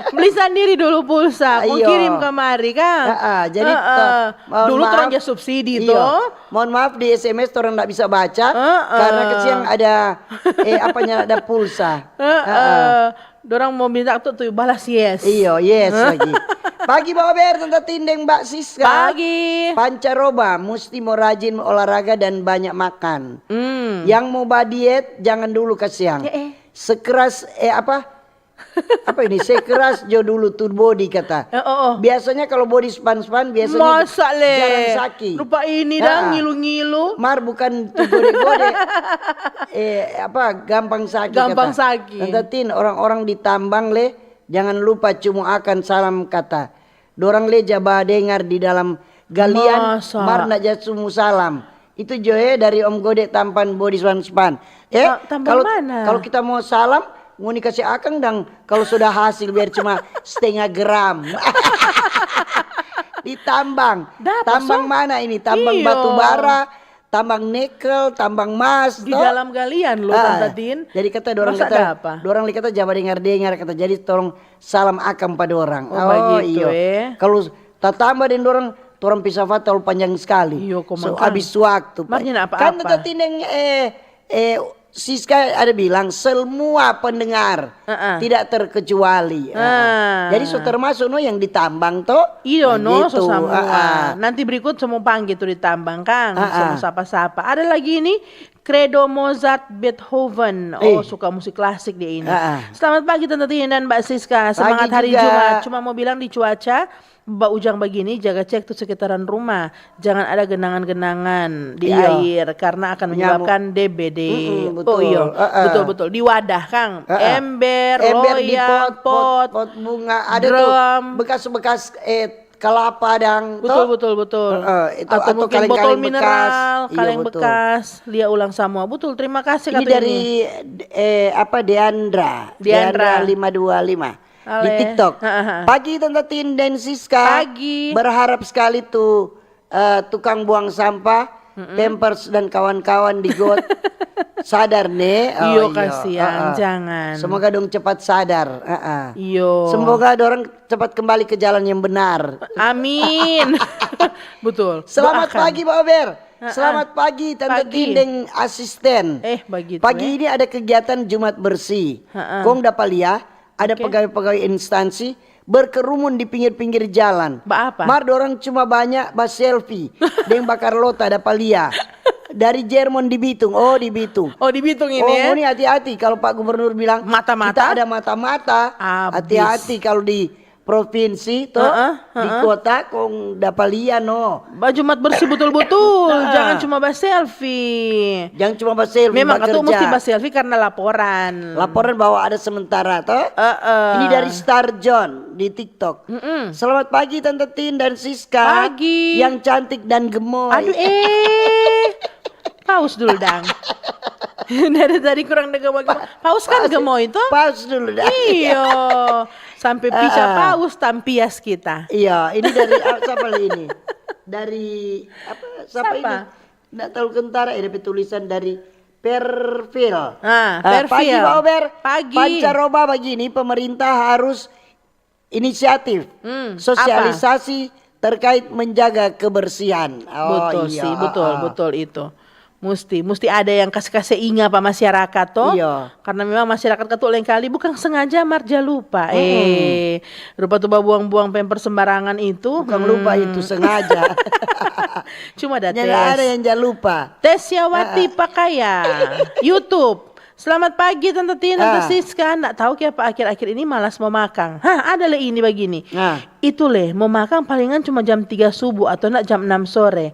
Speaker 2: Beli sendiri dulu pulsa, mau
Speaker 1: Iya.
Speaker 2: kirim kemari kan.
Speaker 1: Jadi mohon
Speaker 2: dulu
Speaker 1: maaf.
Speaker 2: orang subsidi
Speaker 1: Iya.
Speaker 2: toh.
Speaker 1: Mohon maaf di SMS orang nggak bisa baca karena kesiang ada ada pulsa.
Speaker 2: Dorang mau minta tuh balas yes.
Speaker 1: Iya, yes lagi. Pagi Mbak Ber, Tante Tindeng, Mbak Siska.
Speaker 2: Pagi.
Speaker 1: Pancaroba mesti mau rajin olahraga dan banyak makan. Yang mau diet jangan dulu ke siang. Sekeras apa ini? Sekeras jo dulu tuh body kata. Biasanya kalau body span biasanya
Speaker 2: Masa le.
Speaker 1: jalan sakit.
Speaker 2: Lupa ini dah ngilu-ngilu.
Speaker 1: Mar bukan tuh gode-gode. Gampang sakit.
Speaker 2: Gampang
Speaker 1: kata.
Speaker 2: sakit.
Speaker 1: Tante Tin, orang-orang ditambang le jangan lupa cumuakan salam kata. Dorang leja bah dengar di dalam galian
Speaker 2: Masa?
Speaker 1: marna jasumu salam. Itu Joe dari Om Gode tampan body span.
Speaker 2: Tampan
Speaker 1: kalau
Speaker 2: mana?
Speaker 1: kalau kita mau salam nguni kasih akang dan kalau sudah hasil biar cuma setengah gram. Ditambang.
Speaker 2: Dapat,
Speaker 1: Tambang
Speaker 2: so?
Speaker 1: mana ini? Tambang
Speaker 2: Iyo.
Speaker 1: batu bara, tambang nikel, tambang emas.
Speaker 2: Di
Speaker 1: toh?
Speaker 2: dalam galian loh Tante Tin.
Speaker 1: Jadi kata dorang
Speaker 2: Masa
Speaker 1: kata,
Speaker 2: dapa?
Speaker 1: dorang kata jaba dengar kata jadi tolong salam akam pada orang.
Speaker 2: Oh, begitu,
Speaker 1: Kalau tak tambah dan dorang pisah fatal panjang sekali.
Speaker 2: Iyo,
Speaker 1: So
Speaker 2: komangkan.
Speaker 1: habis waktu.
Speaker 2: Maknya apa-apa.
Speaker 1: Kan Tata Tineng Siska ada bilang semua pendengar tidak terkecuali. Jadi so termasuk no yang ditambang toh.
Speaker 2: Iyo no
Speaker 1: Begitu.
Speaker 2: so semua. Nanti berikut semua panggil tuh ditambang Kang. Semua sapa-sapa. Ada lagi ini Credo Mozart Beethoven. Oh suka musik klasik dia ini. Selamat pagi Tante Tin dan Mbak Siska. Semangat
Speaker 1: Pagi
Speaker 2: hari
Speaker 1: juga.
Speaker 2: Jumat. Cuma mau bilang di cuaca Mbak Ujang begini jaga cek tuh sekitaran rumah. Jangan ada genangan-genangan di
Speaker 1: Iya.
Speaker 2: air karena akan menyebabkan DBD.
Speaker 1: betul.
Speaker 2: Oh iya. Betul-betul di wadah Kang. Ember,
Speaker 1: di
Speaker 2: loyang, pot,
Speaker 1: pot bunga ada
Speaker 2: drum.
Speaker 1: tuh bekas-bekas kelapa dan
Speaker 2: Betul.
Speaker 1: itu
Speaker 2: Atau mungkin
Speaker 1: kaleng-kaleng
Speaker 2: botol
Speaker 1: bekas.
Speaker 2: mineral,
Speaker 1: Iya,
Speaker 2: kaleng
Speaker 1: betul.
Speaker 2: bekas, dia ulang semua. Betul, terima kasih
Speaker 1: Ini
Speaker 2: kata
Speaker 1: dari Deandra 525 di
Speaker 2: Ale.
Speaker 1: TikTok. Pagi Tante Tin dan Siska.
Speaker 2: Pagi.
Speaker 1: Berharap sekali tuh tukang buang sampah, Pampers dan kawan-kawan di got sadar nih.
Speaker 2: Iyo, kasihan, jangan.
Speaker 1: Semoga dong cepat sadar.
Speaker 2: Iyo.
Speaker 1: Semoga dorang cepat kembali ke jalan yang benar.
Speaker 2: Amin. Betul.
Speaker 1: Selamat
Speaker 2: Doakan.
Speaker 1: pagi Pak Ober. Selamat pagi Tante
Speaker 2: Pagi.
Speaker 1: Tindeng asisten.
Speaker 2: Begitu.
Speaker 1: Pagi ini ada kegiatan Jumat bersih. Kong dapat lihat ada pegawai-pegawai instansi berkerumun di pinggir-pinggir jalan.
Speaker 2: Apa?
Speaker 1: Mar dorang cuma banyak bas selfie. Deng bakar lota dapat lihat. Dari Jerman di Bitung. Oh di Bitung.
Speaker 2: Oh di Bitung ini
Speaker 1: Oh
Speaker 2: ya.
Speaker 1: ini hati-hati kalau Pak Gubernur bilang
Speaker 2: Mata-mata?
Speaker 1: kita ada mata-mata.
Speaker 2: Abis.
Speaker 1: Hati-hati kalau di provinsi toh di kota kong dapat lihat no.
Speaker 2: Baju mat bersih betul-betul. Jangan cuma bahas selfie.
Speaker 1: Jangan cuma bas selfie.
Speaker 2: Memang
Speaker 1: bak
Speaker 2: itu
Speaker 1: kerja.
Speaker 2: mesti bahas selfie karena laporan.
Speaker 1: Laporan bahwa ada sementara toh. Ini dari Star John di TikTok. Selamat pagi Tante Tin dan Siska.
Speaker 2: Pagi.
Speaker 1: Yang cantik dan gemoy.
Speaker 2: Aduh paus dulu dang. Dari tadi kurang gemoy. Paus kan gemoy itu.
Speaker 1: Paus dulu dah.
Speaker 2: Iyo. Sampai pisah paus tampias kita.
Speaker 1: Iya, ini dari siapa ini? Dari apa? Siapa ini? Nggak tahu kentara. Ada tulisan dari Perfil.
Speaker 2: Perfil.
Speaker 1: Pagi Pak Ober.
Speaker 2: Pagi.
Speaker 1: Pancaroba begini, pemerintah harus inisiatif sosialisasi terkait menjaga kebersihan.
Speaker 2: Betul
Speaker 1: iya.
Speaker 2: sih, betul itu. Mesti ada yang kasih ingat pak masyarakat toh.
Speaker 1: Iya.
Speaker 2: Karena memang masyarakat ketuk lain kali bukan sengaja marja lupa. Rupa tuh buang-buang pamper sembarangan itu.
Speaker 1: Bukan lupa itu sengaja.
Speaker 2: Cuma ada
Speaker 1: Nyala ada yang jangan lupa.
Speaker 2: Tesyawati Pakaya YouTube. Selamat pagi Tante Tin, Tante Siska. Nggak tahu kenapa akhir-akhir ini malas mau makan. Ada le ini begini. Itu le mau makan palingan cuma jam 3 subuh atau enggak jam 6 sore.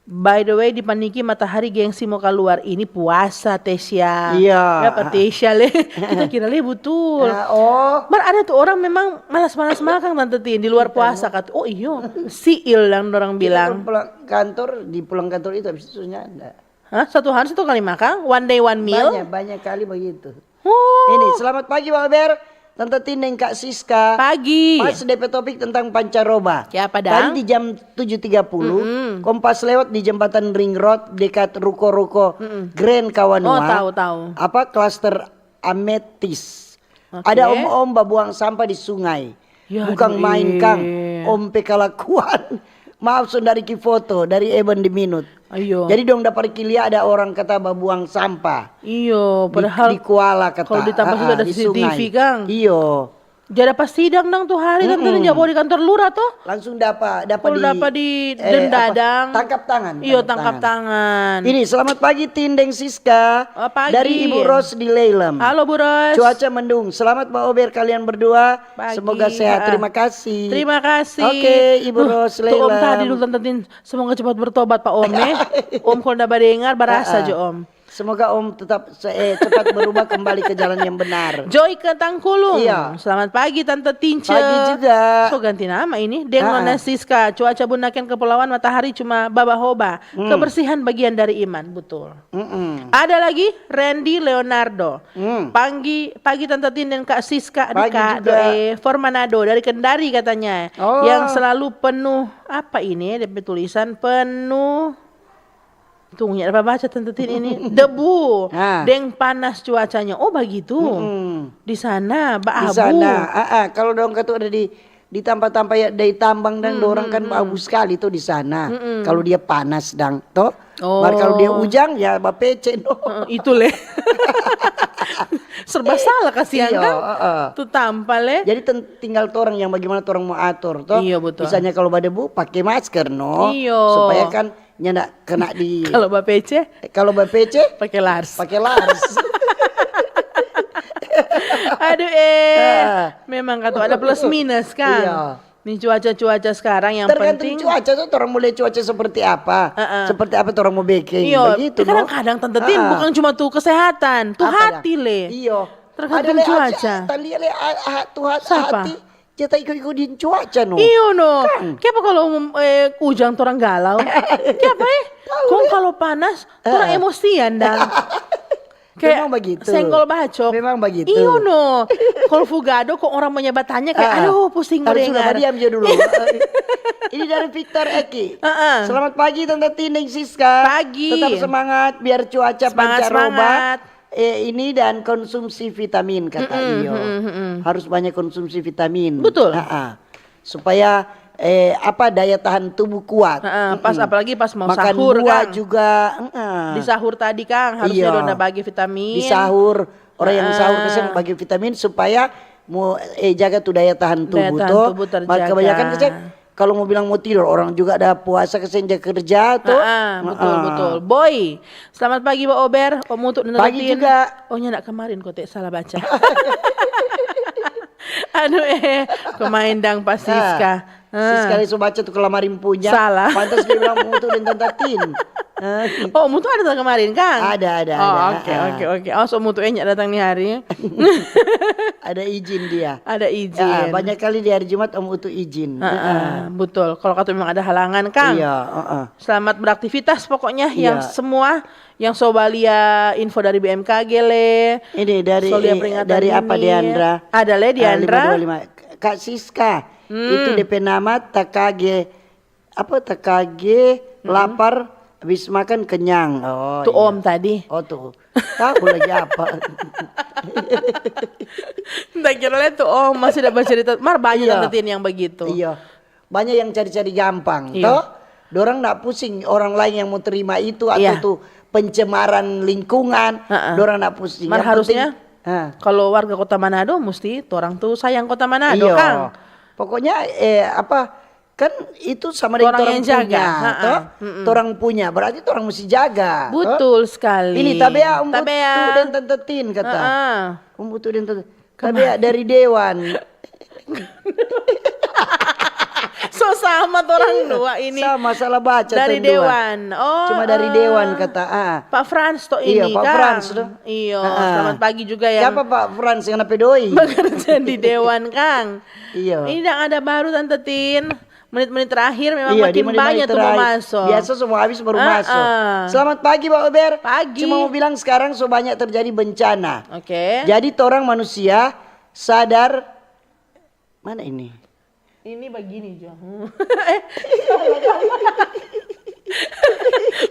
Speaker 2: By the way, di Paniki matahari gengsi mau keluar. Ini puasa Tesya.
Speaker 1: Iya.
Speaker 2: Apa Tesya le? Kita kira le betul. Mar ada tuh orang memang malas-malas makan Tante Tin di luar puasa kata. Oh iyo, siil yang orang bilang.
Speaker 1: Pulang kantor di pulang kantor itu habis itu ada.
Speaker 2: Satu hari satu kali makan, one day one meal.
Speaker 1: Banyak kali begitu.
Speaker 2: Oh.
Speaker 1: Ini selamat pagi Pak Ber. Tante Tin dan Kak Siska.
Speaker 2: Pagi.
Speaker 1: Pas DP topik tentang pancaroba.
Speaker 2: Siapa dang?
Speaker 1: Tadi di jam 7.30 Kompas lewat di jembatan Ring Road dekat ruko-ruko Grand Kawanua.
Speaker 2: Oh tahu.
Speaker 1: Apa klaster Ametis. Ada om-om babuang sampah di sungai.
Speaker 2: Ya,
Speaker 1: Bukan
Speaker 2: aduh,
Speaker 1: main Kang. Om pekalakuan. Maaf dari ki foto dari Eben di Minut.
Speaker 2: Ayo.
Speaker 1: Jadi dong dapat kilia ada orang kata babuang sampah.
Speaker 2: Iyo, padahal
Speaker 1: Di Kuala kata.
Speaker 2: kalau ditambah sudah ada
Speaker 1: di
Speaker 2: CCTV
Speaker 1: sungai.
Speaker 2: Kang.
Speaker 1: Iyo.
Speaker 2: Jadi pas sidang dang tuh hari Tante Tin bawa di kantor lurah tuh.
Speaker 1: Langsung dapat
Speaker 2: Kalau dapat di dendadang.
Speaker 1: tangkap tangan.
Speaker 2: Iyo, tangkap tangan.
Speaker 1: Ini selamat pagi Tindeng Siska.
Speaker 2: Pagi.
Speaker 1: Dari Ibu Ros di Leilem.
Speaker 2: Halo Bu Ros.
Speaker 1: Cuaca mendung. Selamat Mbak Ober kalian berdua.
Speaker 2: Pagi.
Speaker 1: Semoga sehat. Terima kasih.
Speaker 2: Terima kasih.
Speaker 1: Oke, Ibu Ros
Speaker 2: Tuh Om
Speaker 1: Leilem.
Speaker 2: tadi dulu Tante Tin, semoga cepat bertobat Pak Om ya. Om kalau udah dengar barasa aja Om.
Speaker 1: Semoga Om tetap cepat berubah kembali ke jalan yang benar.
Speaker 2: Joy ke Tangkulung.
Speaker 1: Iya.
Speaker 2: Selamat pagi Tante Tince.
Speaker 1: Pagi juga.
Speaker 2: So ganti nama ini. Deng Nona Siska. Cuaca Bunaken Kepulauan matahari cuma baba-hoba. Kebersihan bagian dari iman. Betul. Ada lagi Randy Leonardo. Pagi Tante Tin dan Kak Siska.
Speaker 1: Pagi
Speaker 2: Kak
Speaker 1: juga.
Speaker 2: Doe Formanado dari Kendari katanya.
Speaker 1: Oh.
Speaker 2: Yang selalu penuh apa ini? DP tulisan penuh. Tunggu apa baca Tante Tin ini debu, deng panas cuacanya. Oh begitu. Di sana
Speaker 1: Di
Speaker 2: baabu.
Speaker 1: sana, kalau dong kata ada di tampak-tampak ya dari tambang dan dorang kan baabu sekali tuh di sana. Kalau dia panas dang, toh. Baru kalau dia ujang ya bapece no.
Speaker 2: Itu le. Serba salah kasihan
Speaker 1: Iya,
Speaker 2: kan. Tuh tampal le.
Speaker 1: Jadi tinggal orang yang bagaimana orang mau atur toh.
Speaker 2: Iya, betul.
Speaker 1: Misalnya kalau badebu pakai masker no.
Speaker 2: Iya.
Speaker 1: Supaya kan nyak kena di.
Speaker 2: Kalau bapece
Speaker 1: Kalau bapece
Speaker 2: pakai lars.
Speaker 1: pakai lars.
Speaker 2: Aduh memang kata ada plus minus kan.
Speaker 1: Iya.
Speaker 2: Nih cuaca-cuaca sekarang yang
Speaker 1: Tergantung
Speaker 2: penting.
Speaker 1: cuaca tuh orang mulai cuaca seperti apa. Seperti apa orang mau baking.
Speaker 2: Iya,
Speaker 1: Begitu no.
Speaker 2: kadang-kadang Tante Tin bukan cuma tuh kesehatan, tuh
Speaker 1: Apa
Speaker 2: hati
Speaker 1: dah?
Speaker 2: le.
Speaker 1: Iya.
Speaker 2: Tergantung
Speaker 1: Ada le
Speaker 2: cuaca.
Speaker 1: Tali le tuh
Speaker 2: Siapa?
Speaker 1: hati. Kita ikut-ikutin cuaca no.
Speaker 2: Iyo no. Kenapa kalau ujang orang galau? Kenapa Kok kalau panas orang emosian dan
Speaker 1: Memang begitu.
Speaker 2: senggol bacok.
Speaker 1: Memang begitu.
Speaker 2: Iyo no. Kalau fugado kok orang menyebatannya kayak aduh pusing
Speaker 1: Harus sudah
Speaker 2: mendengar.
Speaker 1: diam aja dulu. Ini dari Victor Eki. Selamat pagi Tante Tineng Siska.
Speaker 2: Pagi.
Speaker 1: Tetap semangat biar cuaca
Speaker 2: Semangat.
Speaker 1: pancaroba. Ini dan konsumsi vitamin kata Iyo. Harus banyak konsumsi vitamin.
Speaker 2: Betul.
Speaker 1: Supaya daya tahan tubuh kuat.
Speaker 2: Pas apalagi pas mau
Speaker 1: Makan
Speaker 2: sahur
Speaker 1: buah
Speaker 2: Kang.
Speaker 1: juga.
Speaker 2: Di sahur tadi Kang harusnya
Speaker 1: Iya.
Speaker 2: udah bagi vitamin.
Speaker 1: Di sahur orang yang sahur kesan bagi vitamin supaya mau jaga tuh daya tahan tubuh
Speaker 2: tahan
Speaker 1: tuh.
Speaker 2: tubuh terjaga.
Speaker 1: Maka kebanyakan kesan kalau mau bilang mau tidur orang juga ada puasa kesan jaga kerja tuh.
Speaker 2: Betul. Boy, selamat pagi Pak Ober. Om Mutuk dan
Speaker 1: Pagi
Speaker 2: Tin.
Speaker 1: juga.
Speaker 2: Oh nyak kemarin kok salah baca. Aduh kemahindang Pak Siska.
Speaker 1: Sekali so baca tuh kelamarin punya.
Speaker 2: Salah.
Speaker 1: Pantas dia bilang Mutu dan Tante Tin.
Speaker 2: Oh Mutu ada kemarin Kang?
Speaker 1: Ada.
Speaker 2: Oke. Oh so Mutu nyak datang nih hari.
Speaker 1: Ada izin dia.
Speaker 2: Ada izin.
Speaker 1: Banyak kali di hari Jumat Om Utu izin.
Speaker 2: Betul. Kalau kata memang ada halangan Kang.
Speaker 1: Iya.
Speaker 2: Selamat beraktivitas pokoknya
Speaker 1: Iya.
Speaker 2: yang semua yang Sobalia info dari BMKG le.
Speaker 1: Ini dari
Speaker 2: Solia peringatan
Speaker 1: dari apa
Speaker 2: dini.
Speaker 1: Diandra?
Speaker 2: Ada le Diandra.
Speaker 1: 525. Kak Siska. Itu DP nama TKG. Apa TKG lapar habis makan kenyang. Oh.
Speaker 2: Tuh
Speaker 1: iya.
Speaker 2: Om tadi.
Speaker 1: Oh tuh. Tahu lagi apa.
Speaker 2: Nggak kira lihat tuh Om masih dapat cerita. Mar banyak
Speaker 1: Iya.
Speaker 2: Tante Tin yang begitu.
Speaker 1: Iya. Banyak yang cari-cari gampang.
Speaker 2: Iya.
Speaker 1: Toh? Dorang nggak pusing orang lain yang mau terima itu atau
Speaker 2: Iya.
Speaker 1: tuh pencemaran lingkungan. Dorang nggak pusing.
Speaker 2: Mar
Speaker 1: Yang
Speaker 2: harusnya
Speaker 1: penting-
Speaker 2: kalau warga Kota Manado mesti orang tuh sayang Kota Manado
Speaker 1: Iya.
Speaker 2: Kang.
Speaker 1: Pokoknya kan itu sama dengan
Speaker 2: Orang
Speaker 1: orang
Speaker 2: yang jaga.
Speaker 1: punya, toh? Orang punya, berarti orang mesti jaga. toh?
Speaker 2: Betul sekali.
Speaker 1: Ini tabea Om Butu
Speaker 2: Tabea.
Speaker 1: dan Tante Tin kata. Om Butu dan Tante. Tabea dari Dewan.
Speaker 2: So sama tuh orang dua ini.
Speaker 1: Sama salah baca
Speaker 2: Dari
Speaker 1: tuh dua.
Speaker 2: Dewan. Oh.
Speaker 1: Cuma dari Dewan kata.
Speaker 2: Pak Frans toh
Speaker 1: Iya,
Speaker 2: ini
Speaker 1: Pak
Speaker 2: Kang.
Speaker 1: Frans tuh.
Speaker 2: Iya, selamat pagi juga yang
Speaker 1: Siapa Pak Frans yang pedoi?
Speaker 2: bekerja di Dewan Kang.
Speaker 1: Iya.
Speaker 2: Ini yang ada baru Tante Tin. Menit-menit terakhir memang
Speaker 1: Iya,
Speaker 2: makin
Speaker 1: di menit-menit
Speaker 2: banyak tuh mau
Speaker 1: terakhir.
Speaker 2: masuk.
Speaker 1: Biasa semua habis baru masuk. Selamat pagi Pak Ober.
Speaker 2: Pagi.
Speaker 1: Cuma mau bilang sekarang so banyak terjadi bencana.
Speaker 2: Oke.
Speaker 1: Jadi orang manusia sadar mana ini?
Speaker 2: Ini begini Jo.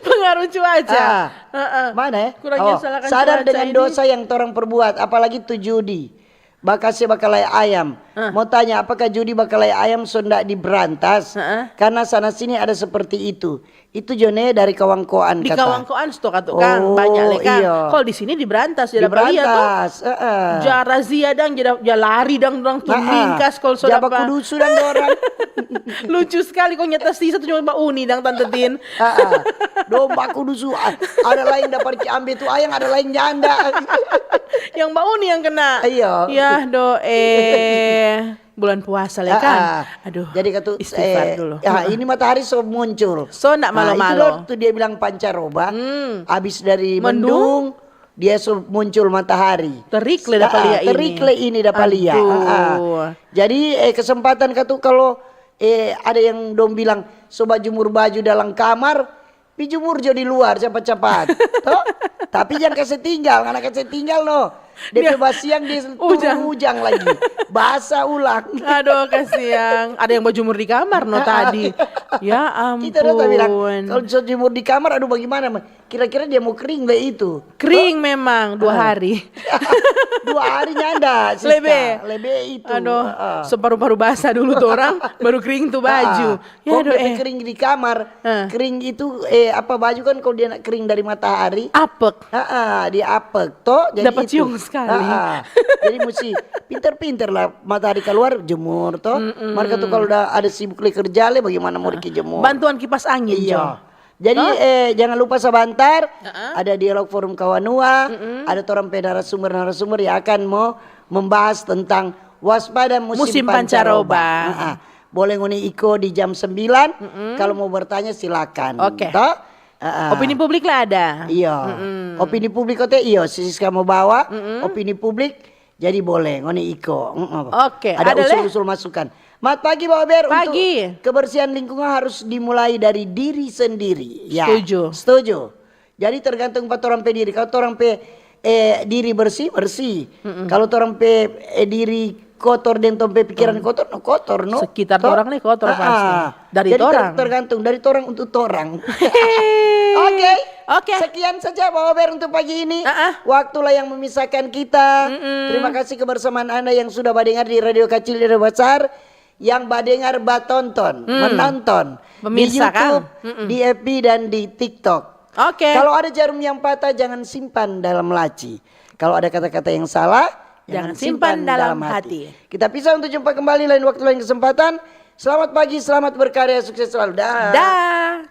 Speaker 2: Pengaruh cuaca.
Speaker 1: Mana ya?
Speaker 2: Kurangnya salahkan
Speaker 1: sadar
Speaker 2: cuaca
Speaker 1: dengan
Speaker 2: ini.
Speaker 1: dosa yang orang perbuat, apalagi itu judi. Bakasnya bakalai ayam. Mau tanya apakah judi bakalai ayam sondak diberantas? Karena sana sini ada seperti itu. Itu Jone dari Kawangkoan
Speaker 2: Di
Speaker 1: kata.
Speaker 2: Kawangkoan stok atau Kang banyak le Kang.
Speaker 1: Iya.
Speaker 2: Kalau di sini diberantas jadi apa lihat tuh.
Speaker 1: Diberantas.
Speaker 2: Ja razia dang ja lari dang orang tuh lingkas kalau sudah
Speaker 1: Jaba
Speaker 2: apa.
Speaker 1: kudusu dan orang.
Speaker 2: Lucu sekali kok nyata sisa tuh cuma Mbak Uni dang Tante Tin.
Speaker 1: Domba kudusu. Ada lain dapat diambil tuh ayam, ada lain janda.
Speaker 2: Yang Mbak Uni yang kena.
Speaker 1: Iya.
Speaker 2: Ya bulan puasa ya kan. Aduh.
Speaker 1: Jadi kata
Speaker 2: istighfar dulu.
Speaker 1: ya, ini matahari so muncul.
Speaker 2: So ndak
Speaker 1: Itu
Speaker 2: malo-malo.
Speaker 1: tuh dia bilang pancaroba. Habis dari mendung dia so muncul matahari.
Speaker 2: Terikle dapalia ini.
Speaker 1: Terikle ini dapalia.
Speaker 2: Aduh.
Speaker 1: Jadi kesempatan katu kalau ada yang dong bilang soba jemur baju dalam kamar, jemur jo di luar cepat-cepat. Toh? Tapi jangan kasih tinggal, karena kasih tinggal no. DP basiang di turun ujang lagi. Basah ulang.
Speaker 2: Aduh kasihan. Ada yang berjemur di kamar no tadi. Ya ampun.
Speaker 1: Kita udah bilang kalau bisa jemur di kamar, aduh bagaimana? Kira-kira dia mau kering le itu.
Speaker 2: Kering memang 2 hari.
Speaker 1: 2 harinya ada. Siska. Lebe itu.
Speaker 2: Aduh, separuh-paruh basah dulu tuh orang, baru kering tuh baju. Ya
Speaker 1: Kok
Speaker 2: aduh
Speaker 1: DP kering di kamar. Kering itu apa baju kan kalau dia nak kering dari matahari.
Speaker 2: apek.
Speaker 1: Dia apek toh. Jadi
Speaker 2: Dapat
Speaker 1: itu.
Speaker 2: cium sekali.
Speaker 1: Jadi mesti pinter-pinter lah matahari keluar jemur toh. Mereka tuh kalau udah ada sibuk le kerja le bagaimana mau jemur.
Speaker 2: Bantuan kipas angin, Jo.
Speaker 1: Iya. Jadi jangan lupa sebentar ada dialog forum Kawanua, ada orang narasumber yang akan mau membahas tentang waspada musim pancaroba. Boleh ngoni iko di jam 9. Kalau mau bertanya silakan.
Speaker 2: Oke.
Speaker 1: Toh?
Speaker 2: Opini publik lah ada.
Speaker 1: Iya. Opini publik kote iyo Siska mau bawa opini publik jadi boleh ngoni iko.
Speaker 2: Oke,
Speaker 1: Ada
Speaker 2: ada
Speaker 1: usul-usul masukan. Mat pagi Bapak Ber.
Speaker 2: Pagi.
Speaker 1: Untuk kebersihan lingkungan harus dimulai dari diri sendiri. Ya.
Speaker 2: Setuju.
Speaker 1: Jadi tergantung orang pe diri. Kalau orang pe diri bersih. Kalau orang pe diri kotor dan tompe pikiran kotor no.
Speaker 2: Sekitar orang nih kotor pasti. Dari
Speaker 1: Jadi
Speaker 2: orang.
Speaker 1: tergantung dari orang untuk orang. Oke. Sekian saja Bapak Ber untuk pagi ini. Waktulah yang memisahkan kita. Terima kasih kebersamaan Anda yang sudah mendengar di radio kecil dan besar, yang mendengar batonton, menonton
Speaker 2: Pemirsa,
Speaker 1: di YouTube, di FB dan di TikTok.
Speaker 2: Oke.
Speaker 1: Kalau ada jarum yang patah jangan simpan dalam laci. Kalau ada kata-kata yang salah
Speaker 2: Jangan simpan dalam hati.
Speaker 1: Kita pisah untuk jumpa kembali lain waktu lain kesempatan. Selamat pagi, selamat berkarya, sukses selalu. Dah.
Speaker 2: Dah.